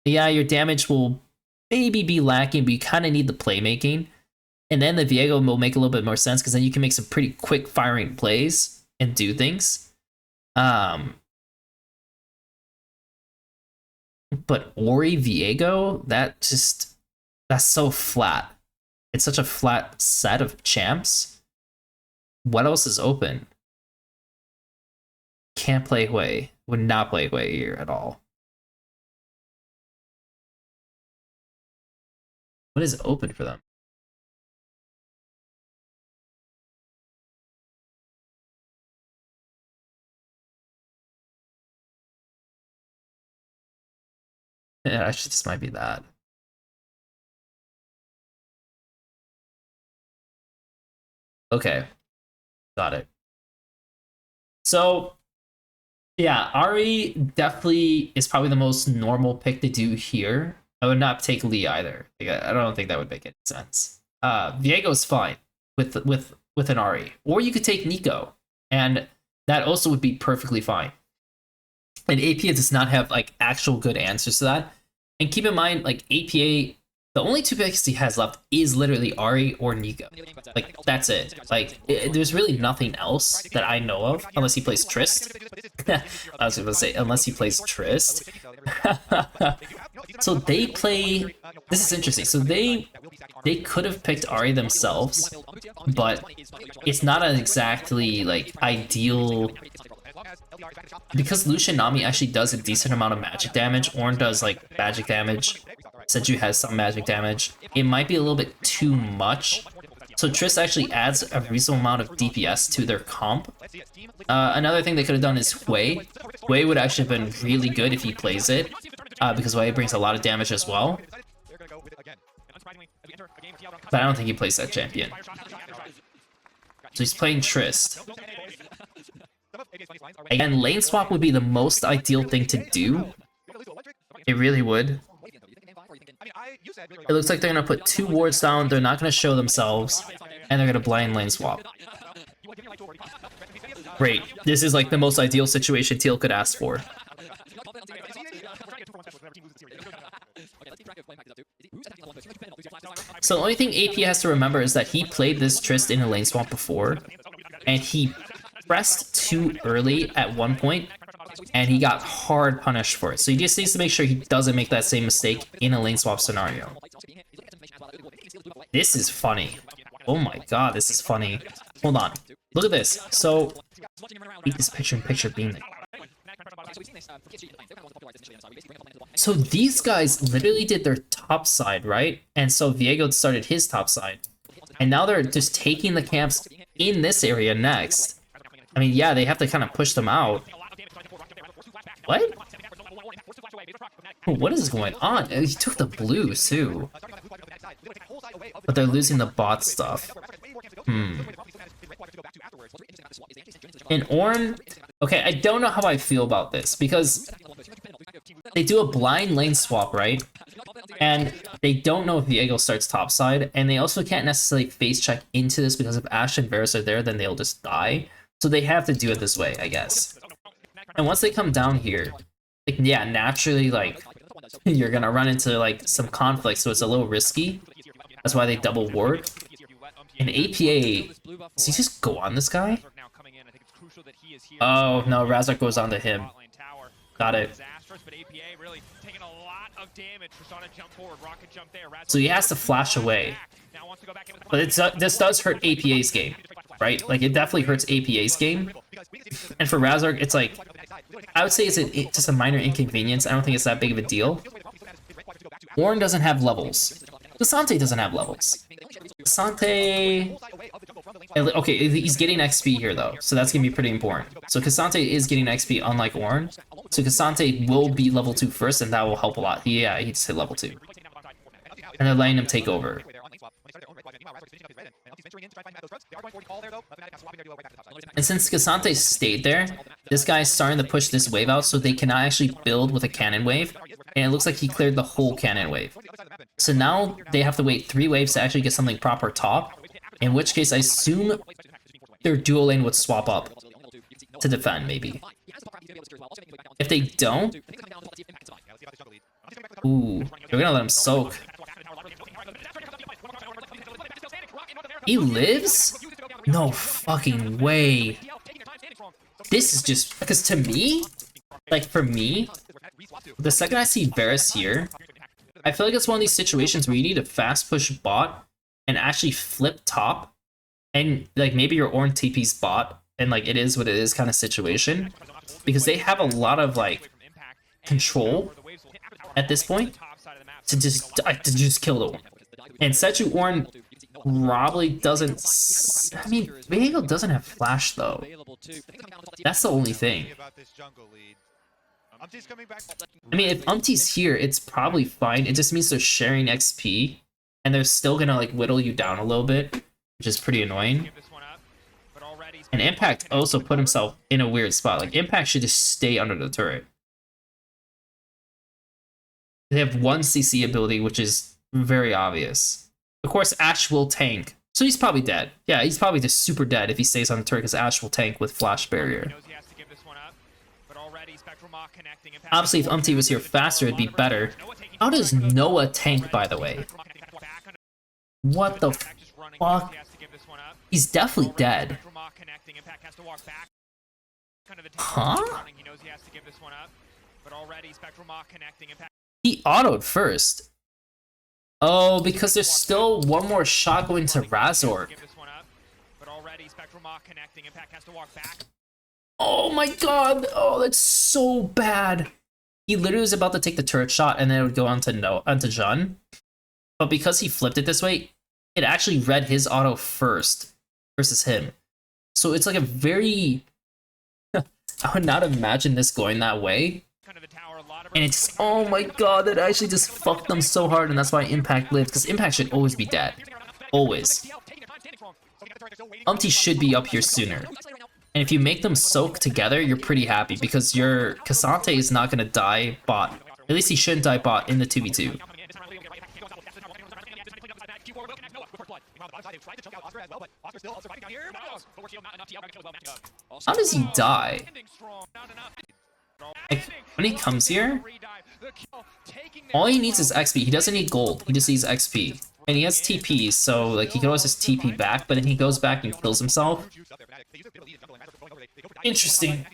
S1: Yeah, your damage will maybe be lacking, but you kind of need the playmaking. And then the Viego will make a little bit more sense because then you can make some pretty quick firing plays and do things. But Ori Viego, that's so flat. It's such a flat set of champs. What else is open? Can't play Hui. Would not play Hui here at all. What is open for them? Yeah, actually, this might be that. Okay, got it. So, yeah, Ahri definitely is probably the most normal pick to do here. I would not take Lee either. Like, I don't think that would make any sense. Viego's fine with an Ahri, or you could take Nico, and that also would be perfectly fine. And APA does not have like actual good answers to that. And keep in mind, like APA, the only two picks he has left is literally Ahri or Nico. Like that's it. Like there's really nothing else that I know of unless he plays Trist. I was gonna say unless he plays Trist. So they play. This is interesting. So they could have picked Ahri themselves, but it's not an exactly like ideal. Because Lucian Nami actually does a decent amount of magic damage, Ornn does like magic damage, Seju has some magic damage, it might be a little bit too much So Triss actually adds a reasonable amount of DPS to their comp. Another thing they could have done is Hui. Hui would actually have been really good if he plays it, because Hui brings a lot of damage as well. But I don't think he plays that champion. So he's playing Triss. Again, lane swap would be the most ideal thing to do. It really would. It looks like they're gonna put 2 wards down, they're not gonna show themselves, and they're gonna blind lane swap. Great. This is like the most ideal situation Teal could ask for. So the only thing AP has to remember is that he played this Triss in a lane swap before, and he pressed too early at one point, and he got hard punished for it. So he just needs to make sure he doesn't make that same mistake in a lane swap scenario. This is funny. Oh my god, this is funny. Hold on. Look at this. So, keep this picture being there. So these guys literally did their top side, right? And so Viego started his top side. And now they're just taking the camps in this area next. I mean, yeah, they have to kind of push them out. What? What is going on? He took the blues too. But they're losing the bot stuff. In Ornn, okay, I don't know how I feel about this, because they do a blind lane swap, right? And they don't know if Viego starts topside, and they also can't necessarily face check into this, because if Ashe and Varus are there, then they'll just die. So they have to do it this way, I guess. And once they come down here, like, yeah, naturally, like, you're gonna run into, like, some conflict, so it's a little risky. That's why they double ward. In APA, does he just go on this guy? Oh, no, Razak goes on to him. Got it. So he has to flash away. But this does hurt APA's game, right? Like, it definitely hurts APA's game. And for Razak, it's like, I would say it's just a minor inconvenience. I don't think it's that big of a deal. Ornn doesn't have levels. K'Sante doesn't have levels. K'Sante... Okay, he's getting XP here though, so that's gonna be pretty important. So K'Sante is getting XP unlike Ornn. So K'Sante will be level 2 first, and that will help a lot. Yeah, he just hit level 2. And they're letting him take over. And since K'Sante stayed there, this guy's starting to push this wave out, so they cannot actually build with a cannon wave. And it looks like he cleared the whole cannon wave. So now they have to wait 3 waves to actually get something proper top. In which case, I assume their dual lane would swap up to defend, maybe. If they don't... Ooh, they're gonna let him soak. He lives? No fucking way. This is just... Because to me, like for me, the second I see Varus here, I feel like it's one of these situations where you need to fast push bot and actually flip top, and like maybe your Ornn TP's bot, and like it is what it is kind of situation, because they have a lot of like control at this point to just kill the Ornn. And Sechu Ornn probably doesn't. I mean, Viego doesn't have flash though. That's the only thing. I mean, if Umti's here, it's probably fine. It just means they're sharing XP, and they're still gonna like whittle you down a little bit, which is pretty annoying. And Impact also put himself in a weird spot. Like, Impact should just stay under the turret. They have 1 CC ability, which is very obvious. Of course, Ashe will tank, so he's probably dead. Yeah, he's probably just super dead if he stays on the turret, because Ashe will tank with Flash Barrier. Obviously, if Umti was here faster, it'd be better. How does Noah tank, by the way? What the fuck? He's definitely dead. Huh? He autoed first. Oh, because there's still one more shot going to Razork. Oh my god! Oh, that's so bad. He literally was about to take the turret shot, and then it would go onto Jun. But because he flipped it this way, it actually read his auto first versus him. So it's like a very... I would not imagine this going that way. And it's, oh my god, that actually just fucked them so hard, and that's why Impact lived, because Impact should always be dead. Always. Should be up here sooner. And if you make them soak together, you're pretty happy, because your Cassante is not going to die bot. At least he shouldn't die bot in the 2v2. How does he die? Like, when he comes here, all he needs is XP. He doesn't need gold. He just needs XP. And he has TP, so like he can always just TP back, but then he goes back and kills himself. Interesting.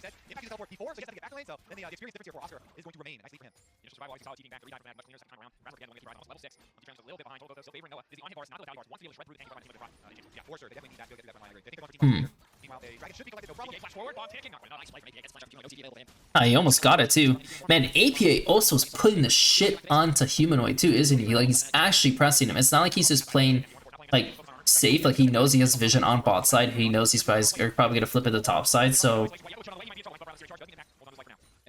S1: He almost got it too. Man, APA also is putting the shit onto Humanoid too, isn't he? Like, he's actually pressing him. It's not like he's just playing, like, safe. Like, he knows he has vision on bot side. He knows he's probably gonna flip at the top side, so...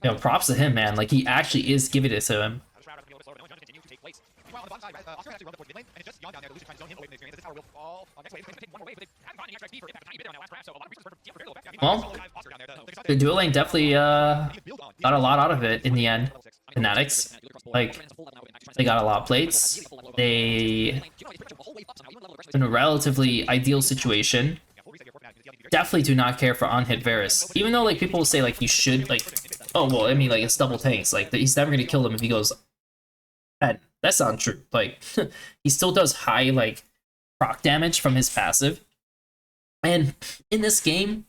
S1: You know, props to him, man. Like, he actually is giving it to him. Well, the dual lane definitely got a lot out of it in the end. Fanatics, like, they got a lot of plates. They in a relatively ideal situation. Definitely do not care for unhit Varus, even though like people will say like you should like, oh well, I mean like it's double tanks, like he's never gonna kill them if he goes. And that's not true. Like he still does high like proc damage from his passive, and in this game,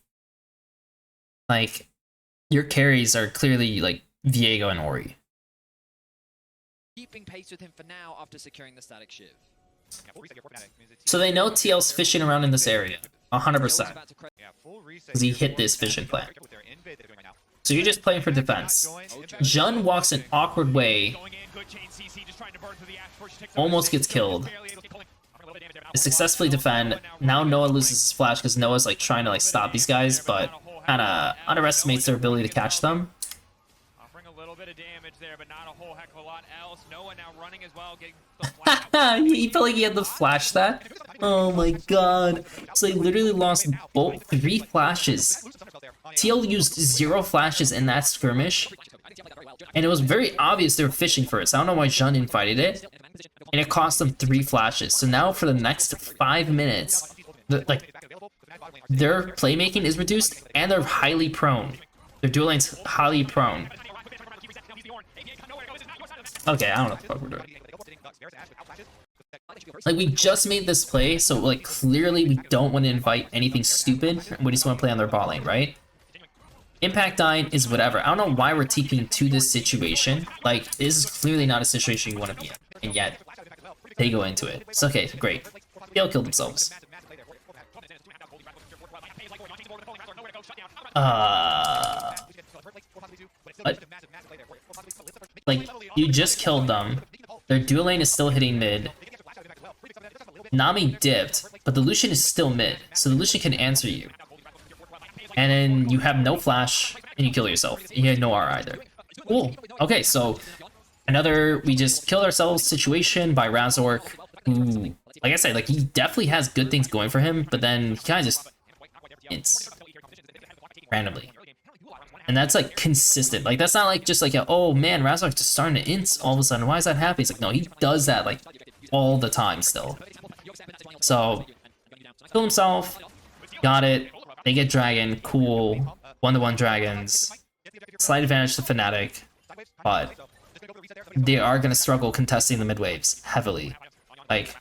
S1: like your carries are clearly like Viego and Ori.
S3: Keeping pace with him for now after securing the static shiv.
S1: So they know TL's fishing around in this area, 100%, because he hit this vision plan. So you're just playing for defense. Jun walks an awkward way, almost gets killed. They successfully defend. Now Noah loses his flash because Noah's like trying to like stop these guys, but kind of underestimates their ability to catch them.
S2: Offering a little bit of damage there, but not a whole heck of a lot else. Noah now running as well, getting the flash.
S1: He felt like he had to flash that. Oh my god. So he literally lost both 3 flashes. TL used 0 flashes in that skirmish. And it was very obvious they were fishing for it. So I don't know why Jun invited it. And it cost them 3 flashes. So now for the next 5 minutes, their playmaking is reduced and they're highly prone. Their dual lane's highly prone. Okay, I don't know what the fuck we're doing. Like, we just made this play, so, like, clearly we don't want to invite anything stupid. We just want to play on their bot lane, right? Impact dying is whatever. I don't know why we're TPing to this situation. Like, this is clearly not a situation you want to be in. And yet, they go into it. It's okay, great. They'll kill themselves. But, like, you just killed them. Their dual lane is still hitting mid. Nami dipped, but the Lucian is still mid, so the Lucian can answer you. And then you have no flash, and you kill yourself. You had no R either. Cool. Okay, so another we just killed ourselves situation by Razork, who, like I said, like he definitely has good things going for him, but then he kind of just ints randomly. And that's like consistent. Like that's not like just like, oh man, Razork's just starting to int all of a sudden. Why is that happening? It's like, no, he does that like all the time still. So, kill himself, got it. They get dragon, cool. 1-to-1 dragons. Slight advantage to Fnatic, but they are gonna struggle contesting the mid waves heavily. Like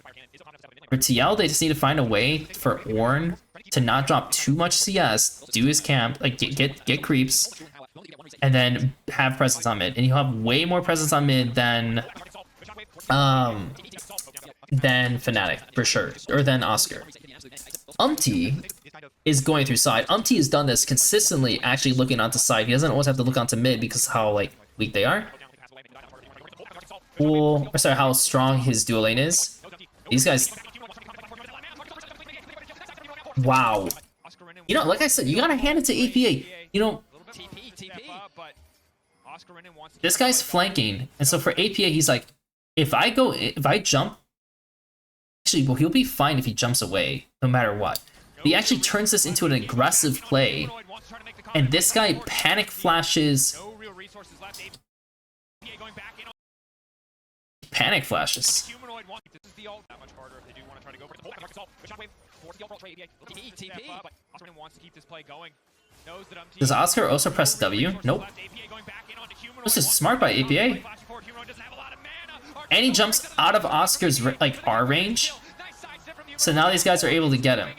S1: for TL, they just need to find a way for Ornn to not drop too much CS, do his camp, like get creeps, and then have presence on mid. And you'll have way more presence on mid than Fnatic for sure, or than Oscar. Is going through side. Has done this consistently, actually looking onto side. He doesn't always have to look onto mid because how like weak they are. Cool. Or sorry, how strong his dual lane is. These guys Wow. You know, like I said, you gotta hand it to APA. You know, this guy's flanking, and so for APA, he's like, if I jump, actually, well, he'll be fine if he jumps away, no matter what. He actually turns this into an aggressive play, and this guy panic flashes. Panic flashes. Does Oscar also press W? Nope. This is smart by APA. And he jumps out of Oscar's like R range. So now these guys are able to get him.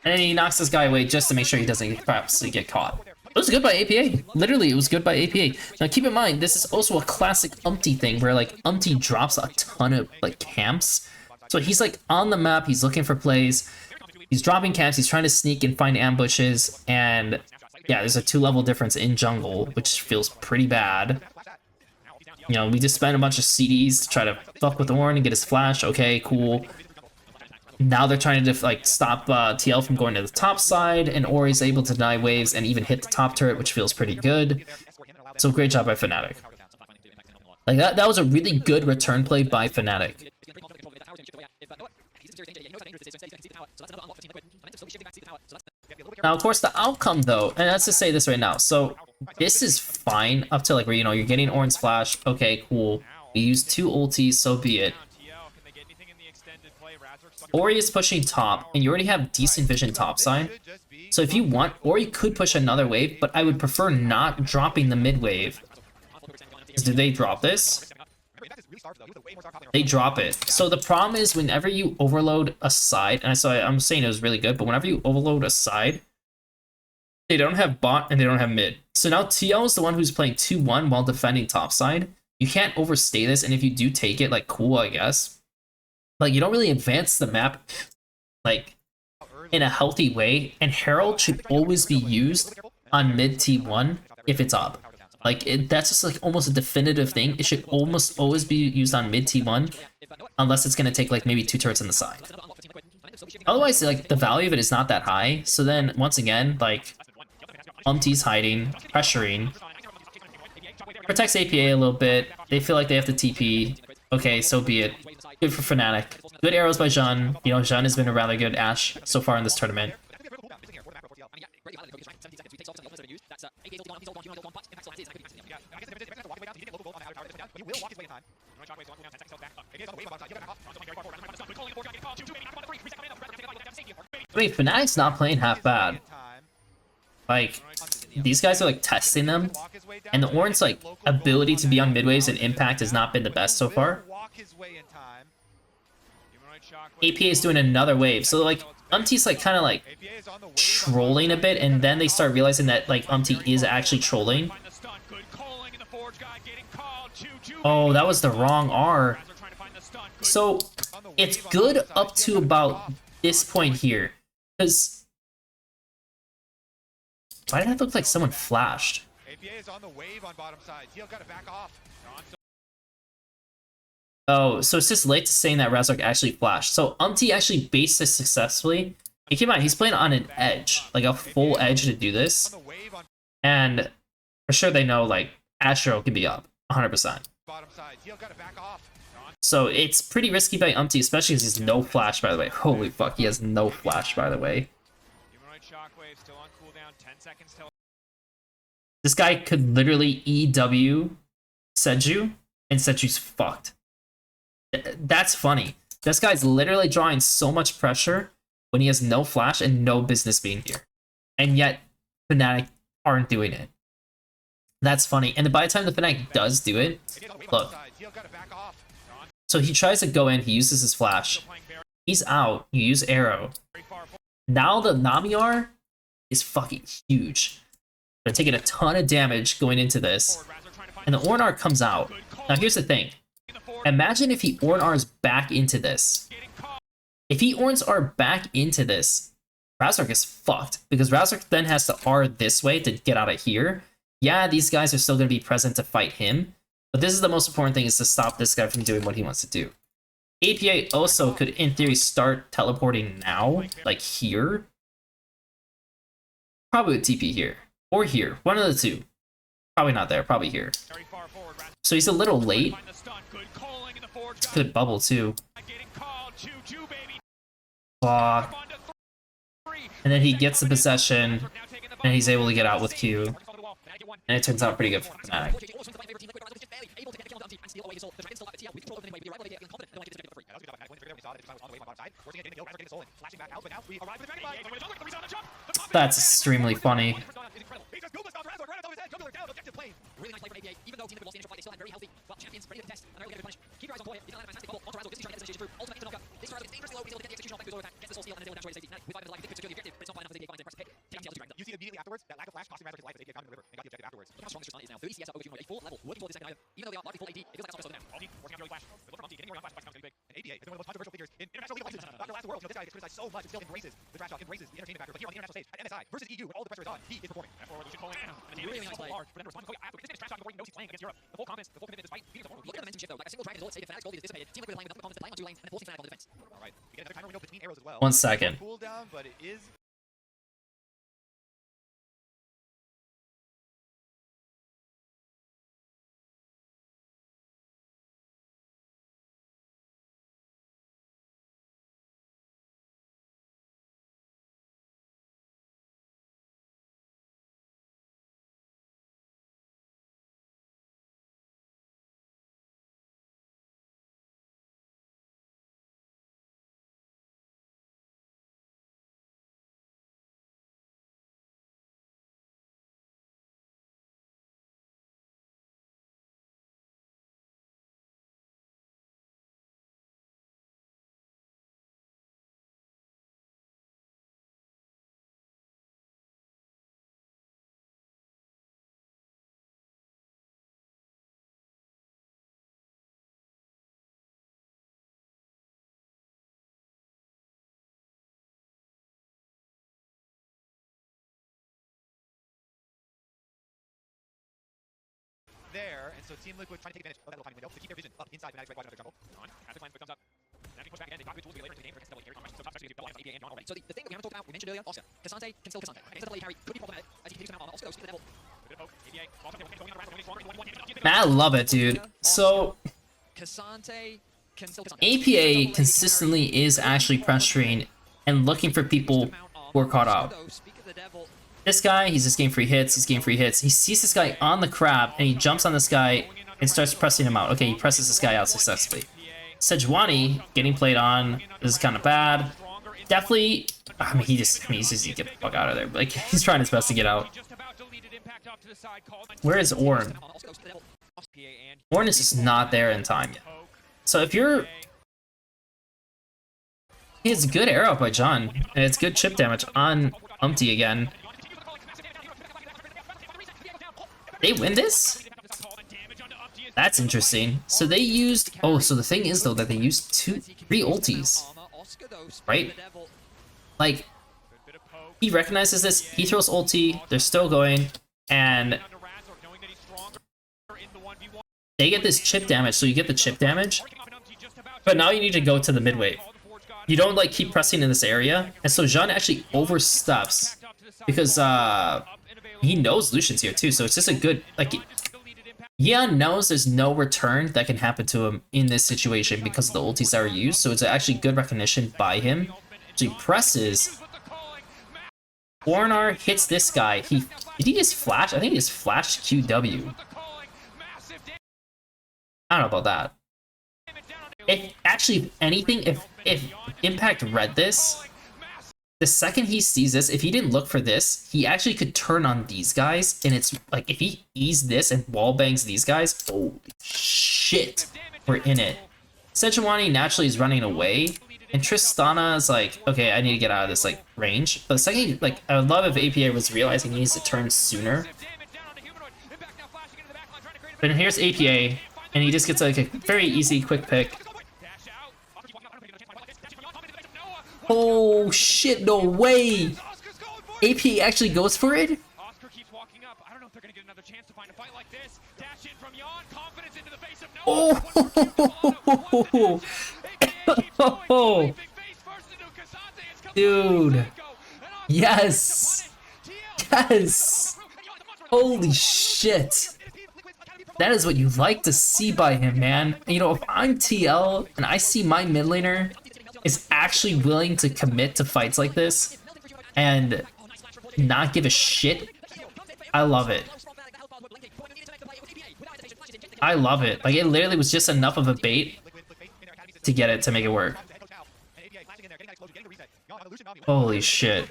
S1: And then he knocks this guy away just to make sure he doesn't perhaps get caught. It was good by APA. Literally, it was good by APA. Now keep in mind, this is also a classic Umpty thing where like Umpty drops a ton of like camps. So he's like on the map, he's looking for plays. He's dropping camps, he's trying to sneak and find ambushes, and yeah, there's a 2-level difference in jungle, which feels pretty bad. You know, we just spent a bunch of CDs to try to fuck with Ornn and get his flash. Okay, cool. Now they're trying to like stop TL from going to the top side, and Ori's able to deny waves and even hit the top turret, which feels pretty good. So great job by Fnatic. Like that was a really good return play by Fnatic. Now, of course, the outcome though, and let's just say this right now. So this is fine up to like where, you know, you're getting Ornn's flash. Okay, cool. We use 2 ultis, so be it. Ori is pushing top, and you already have decent vision topside. So if you want, Ori could push another wave, but I would prefer not dropping the mid wave. Do they drop this? They drop it. So the problem is whenever you overload a side, and I'm saying it was really good, but whenever you overload a side, they don't have bot and they don't have mid. So now TL is the one who's playing 2-1 while defending topside. You can't overstay this, and if you do take it, like, cool, I guess. Like, you don't really advance the map, like, in a healthy way, and Herald should always be used on mid T1 if it's up. Like, that's just, like, almost a definitive thing. It should almost always be used on mid T1, unless it's gonna take, like, maybe 2 turrets on the side. Otherwise, like, the value of it is not that high, so then, once again, like, Umpty's hiding, pressuring, protects APA a little bit, they feel like they have to TP, okay, so be it. Good for Fnatic. Good arrows by Jean. You know, Jean has been a rather good Ashe so far in this tournament. I mean, Fnatic's not playing half bad. Like, these guys are like testing them, and the Ornn's like ability to be on mid waves and impact has not been the best so far. APA is doing another wave, so like Umpty's like kind of like trolling a bit, and then they start realizing that like Umpty is actually trolling. Oh, that was the wrong R. So it's good up to about this point here, because why did that look like someone flashed? Oh, so it's just late to saying that Razork actually flashed. So Umpty actually based this successfully. And keep in mind, he's playing on an edge, like a full edge to do this. And for sure they know, like, Astro can be up 100%. So it's pretty risky by Umpty, especially because he's no flash, by the way. Holy fuck, he has no flash, by the way. This guy could literally EW Seju, and Seju's fucked. That's funny. This guy's literally drawing so much pressure when he has no flash and no business being here. And yet, Fnatic aren't doing it. That's funny. And by the time the Fnatic does do it, look. So he tries to go in, he uses his flash. He's out, you use arrow. Now the Namiar is fucking huge. They're taking a ton of damage going into this. And the Ornn comes out. Now here's the thing. Imagine if he Ornns back into this. If he Ornns back into this, Razork is fucked. Because Razork then has to R this way to get out of here. Yeah, these guys are still going to be present to fight him. But this is the most important thing, is to stop this guy from doing what he wants to do. APA also could, in theory, start teleporting now, like here. Probably with TP here. Or here. One of the two. Probably not there. Probably here.
S2: Very far forward.
S1: So he's a little late.
S2: Find the stun. Good calling in the forward
S1: It's a
S2: track.
S1: good bubble, too.
S2: Getting called. 2-2, baby.
S1: Fuck.
S2: On to three.
S1: And then he gets the possession, and he's able to get out with Q. And it turns out pretty good for Fnatic. That's extremely funny.
S3: Really nice play from APA. Even though Team Liquid lost the initial fight, they still had very healthy, well, champions ready to test and are able to get the punish. Keep your eyes on Koya. He's not a fantastic bubble. Onto Razzle. This is trying to get this initiation through. Ultimate into Noka. This Razzle gets dangerously low. He's able to get the execution off back to his attack. Gets the soul steal and is able to dash away to safety. With 5 minutes alive, he thinks it's secure the objective, but it's not quite enough as APA finds an impressive hit. Take out the LG.
S2: You see immediately afterwards that lack of flash costing Razzle his life as APA found him in the river and got the objective afterwards.
S3: Look how strong this Tristan is now. 30 CS over Q, a full level, working for the second item. Even though they are largely full AD, it feels like that's also them.
S2: Aldi working out early flash. They look for Aldi getting around flash becomes really big. And APA is one of the most controversial figures in international league of legends. Dr. Last World, this guy gets criticized so much and still embraces the trash talk, embraces the entertainment factor. But here on the international stage at MSI versus EU, when all the pressure is on, he is performing. F4 Lucian calling and the
S3: Really
S2: damage is
S3: nice
S2: so
S3: play.
S2: large for them to respond to Koya after. This man is trash talking before he knows he's playing against Europe. The full confidence, the full commitment despite being so vulnerable.
S3: Look at the momentum shift though. Like a single dragon is all it's safe. Fnatic's gold is dissipated. Team Liquid is playing with nothing but comments, playing on 2 lanes and then forcing Fnatic on the defense.
S2: All right, we get another timer window between arrows as well.
S1: 1 second.
S2: Cooldown, but it is there, and so Team Liquid trying to take advantage of that little timing window to keep their vision up inside Fnatic's right, wide another jungle. On, Patrick finds the thumbs up. Now he push back again. They got good tools to get later into the game for next double carry. So top actually double APA and John already.
S3: So the thing that we haven't talked about, we mentioned earlier, Oscar. Cassante can still Cassante. Instead of late carry, could be problematic as he continues to mount armor. Also goes to the devil.
S2: Bit of poke. APA. Ball up there. Going on the Razzle. Going stronger.
S1: Man, I love it, dude. So
S3: Cassante can still Cassante.
S1: APA consistently is actually pressuring and looking for people who are caught up. This guy, he's just getting free hits, he's getting free hits. He sees this guy on the crab, and he jumps on this guy and starts pressing him out. Okay, he presses this guy out successfully. Sejuani getting played on. This is kind of bad. Definitely, I mean, he's just get the fuck out of there. Like, he's trying his best to get out. Where is Ornn? Ornn is just not there in time yet. So if you're... It's good arrow by John, and it's good chip damage on Umpty again. They win this? That's interesting. So they used... Oh, so the thing is, though, that they used 3 ultis. Right? Like, he recognizes this, he throws ulti, they're still going, and they get this chip damage, so you get the chip damage, but now you need to go to the mid wave. You don't, like, keep pressing in this area, and so Jean actually oversteps, because, he knows Lucian's here, too, so it's just a good, like, Yeon knows there's no return that can happen to him in this situation because of the ultis that are used, so it's actually good recognition by him. So he presses. Ornar hits this guy. Did he just flash? I think he just flashed QW. I don't know about that. If actually, if anything, if Impact read this, the second he sees this, if he didn't look for this, he actually could turn on these guys, and it's like, if he eased this and wall bangs these guys, holy shit, we're in it. Sejuani naturally is running away, and Tristana is like, okay, I need to get out of this, like, range. But the second, like, I would love if APA was realizing he needs to turn sooner. But here's APA, and he just gets, like, a very easy, quick pick. Oh shit, no way! AP actually goes for it?
S2: Oscar keeps walking up. I don't know if they're gonna get another chance to find a fight like this. Dash in from Yon, confidence into the face of
S1: Oh! Dude. Yes! Yes! Holy shit! That is what you like to see by him, man. You know, if I'm TL and I see my mid laner is actually willing to commit to fights like this and not give a shit, I love it. I love it. Like, it literally was just enough of a bait to get it to make it work. Holy shit.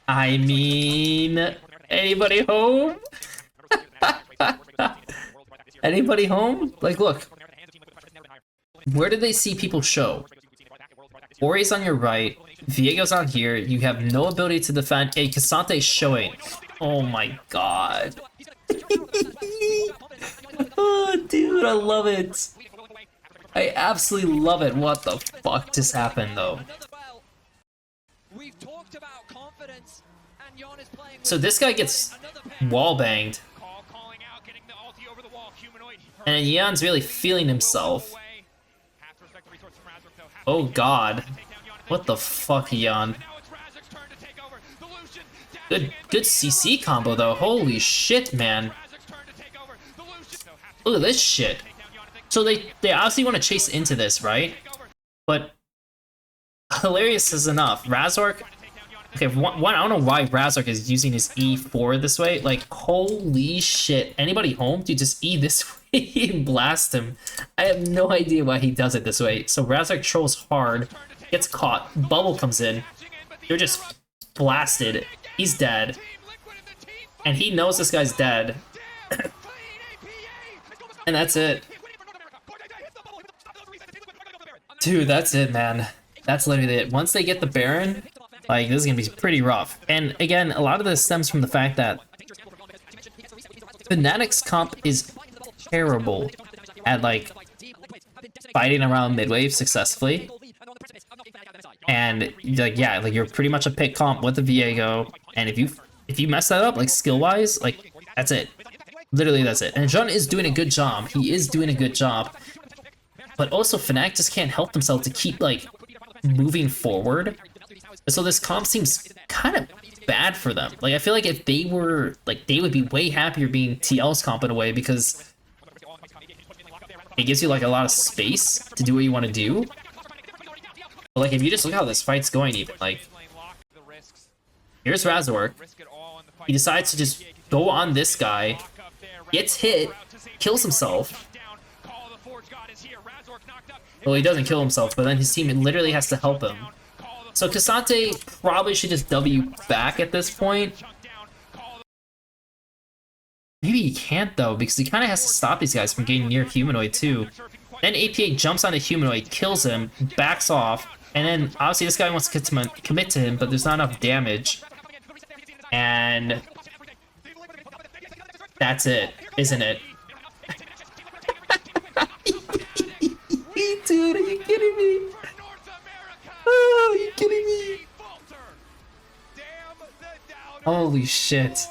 S1: I mean, anybody home? Anybody home? Like, look. Where did they see people show? Ori's on your right, Viego's on here, you have no ability to defend. Hey, Casante's showing. Oh my god. Oh, dude, I love it. I absolutely love it. What the fuck just happened, though? So this guy gets wall banged. And Yeon's really feeling himself. Oh god. What the fuck, Yeon? Good CC combo though. Holy shit, man. Look at this shit. So they obviously want to chase into this, right? But hilarious is enough. Razork. Okay, one, I don't know why Razork is using his E4 this way. Like, holy shit. Anybody home? Dude, just E this way and blast him. I have no idea why he does it this way. So Razork trolls hard, gets caught, Bubble comes in. They're just blasted. He's dead. And he knows this guy's dead. And that's it. Dude, that's it, man. That's literally it. Once they get the Baron, like, this is gonna be pretty rough. And again, a lot of this stems from the fact that Fnatic's comp is terrible at, like, fighting around mid-wave successfully. And, like, yeah, like, you're pretty much a pick comp with the Viego, and if you mess that up, like, skill-wise, like, that's it. Literally, that's it. And Jun is doing a good job. He is doing a good job. But also, Fnatic just can't help themselves to keep, like, moving forward. So this comp seems kind of bad for them. Like, I feel like if they were, like, they would be way happier being TL's comp in a way, because it gives you, like, a lot of space to do what you want to do. But, like, if you just look how this fight's going, even, like, here's Razork. He decides to just go on this guy, gets hit, kills himself. Well, he doesn't kill himself, but then his team literally has to help him. So Casante probably should just W back at this point. Maybe he can't, though, because he kind of has to stop these guys from getting near Humanoid, too. Then APA jumps onto Humanoid, kills him, backs off, and then obviously this guy wants to commit to him, but there's not enough damage. And that's it, isn't it? Dude, are you kidding me? Oh, are you kidding me? Holy shit.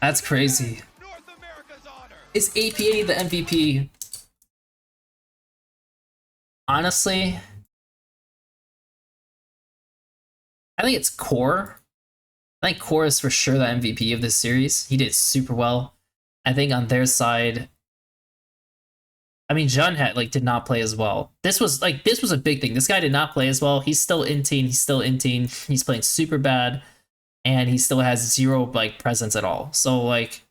S1: That's crazy. Is APA the MVP? Honestly, I think it's Core. I think Core is for sure the MVP of this series. He did super well. I think on their side, I mean, Jun did not play as well. This was a big thing. This guy did not play as well. He's still inting. He's playing super bad, and he still has zero, like, presence at all. So, like,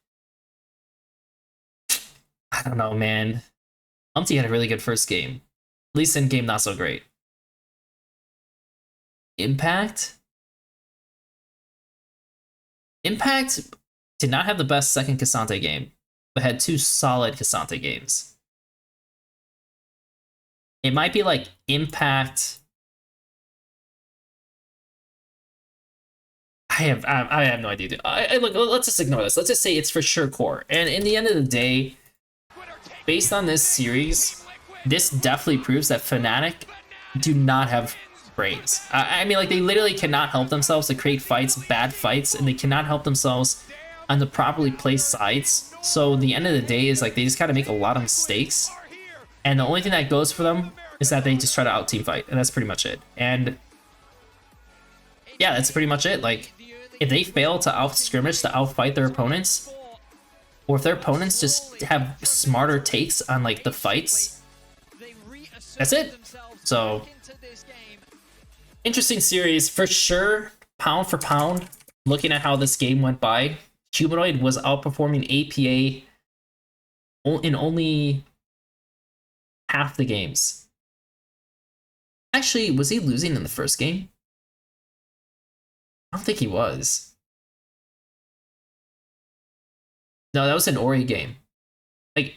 S1: I don't know, man. Umpty had a really good first game. At least in game, not so great. Impact did not have the best second Cassante game, but had two solid Cassante games. It might be like Impact. I have no idea. Look, let's just ignore this. Let's just say it's for sure Core. And in the end of the day, based on this series, this definitely proves that Fnatic do not have brains. I mean, like, they literally cannot help themselves to create fights, bad fights, and they cannot help themselves on the properly placed sides. So the end of the day is like they just kind of make a lot of mistakes, and the only thing that goes for them is that they just try to out team fight, and that's pretty much it. And yeah, that's pretty much it. Like, if they fail to out scrimmage, to outfight their opponents, or if their opponents just have smarter takes on like the fights, that's it. So interesting series for sure. Pound for pound, looking at how this game went by, Humanoid was outperforming APA in only half the games. Actually, was he losing in the first game? I don't think he was. No, that was an Ori game. Like,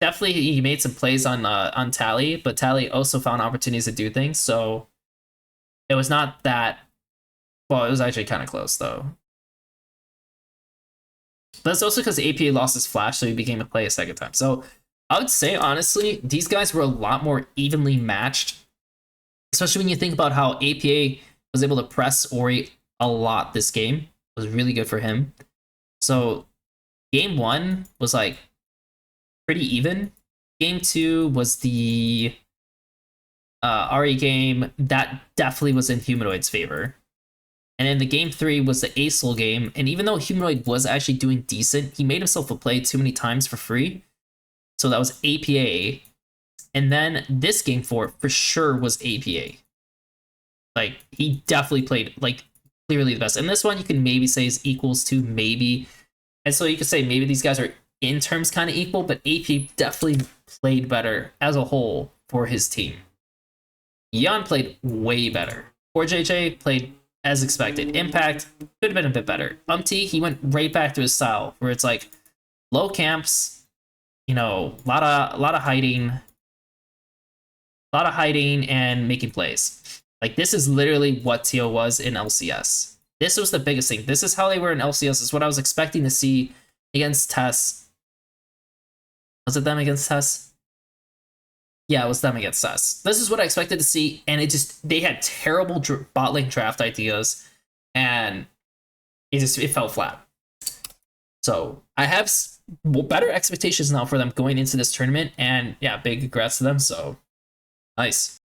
S1: definitely he made some plays on Tally, but Tally also found opportunities to do things, so it was not that. Well, it was actually kind of close though. But it's also because APA lost his flash, so he became a play a second time. So I would say, honestly, these guys were a lot more evenly matched, especially when you think about how APA was able to press Ori a lot this game. It was really good for him. So game 1 was like pretty even. Game 2 was the Ari game. That definitely was in Humanoid's favor. And then the game 3 was the Acel game, and even though Humanoid was actually doing decent, he made himself a play too many times for free. So that was APA. And then this game 4 for sure was APA. Like, he definitely played like clearly the best. And this one you can maybe say is equals to maybe. And so you could say maybe these guys are in terms kind of equal, but AP definitely played better as a whole for his team. Yan played way better. 4JJ played as expected. Impact could have been a bit better. He went right back to his style, where it's like low camps, you know, a lot of hiding, and making plays. Like, this is literally what Tio was in LCS. This was the biggest thing. This is how they were in LCS. This is what I was expecting to see against Tess. Was it them against Tess? Yeah, it was them against us. This is what I expected to see, and they had terrible bot lane draft ideas, and it fell flat. So I have better expectations now for them going into this tournament, and yeah, big congrats to them. So nice.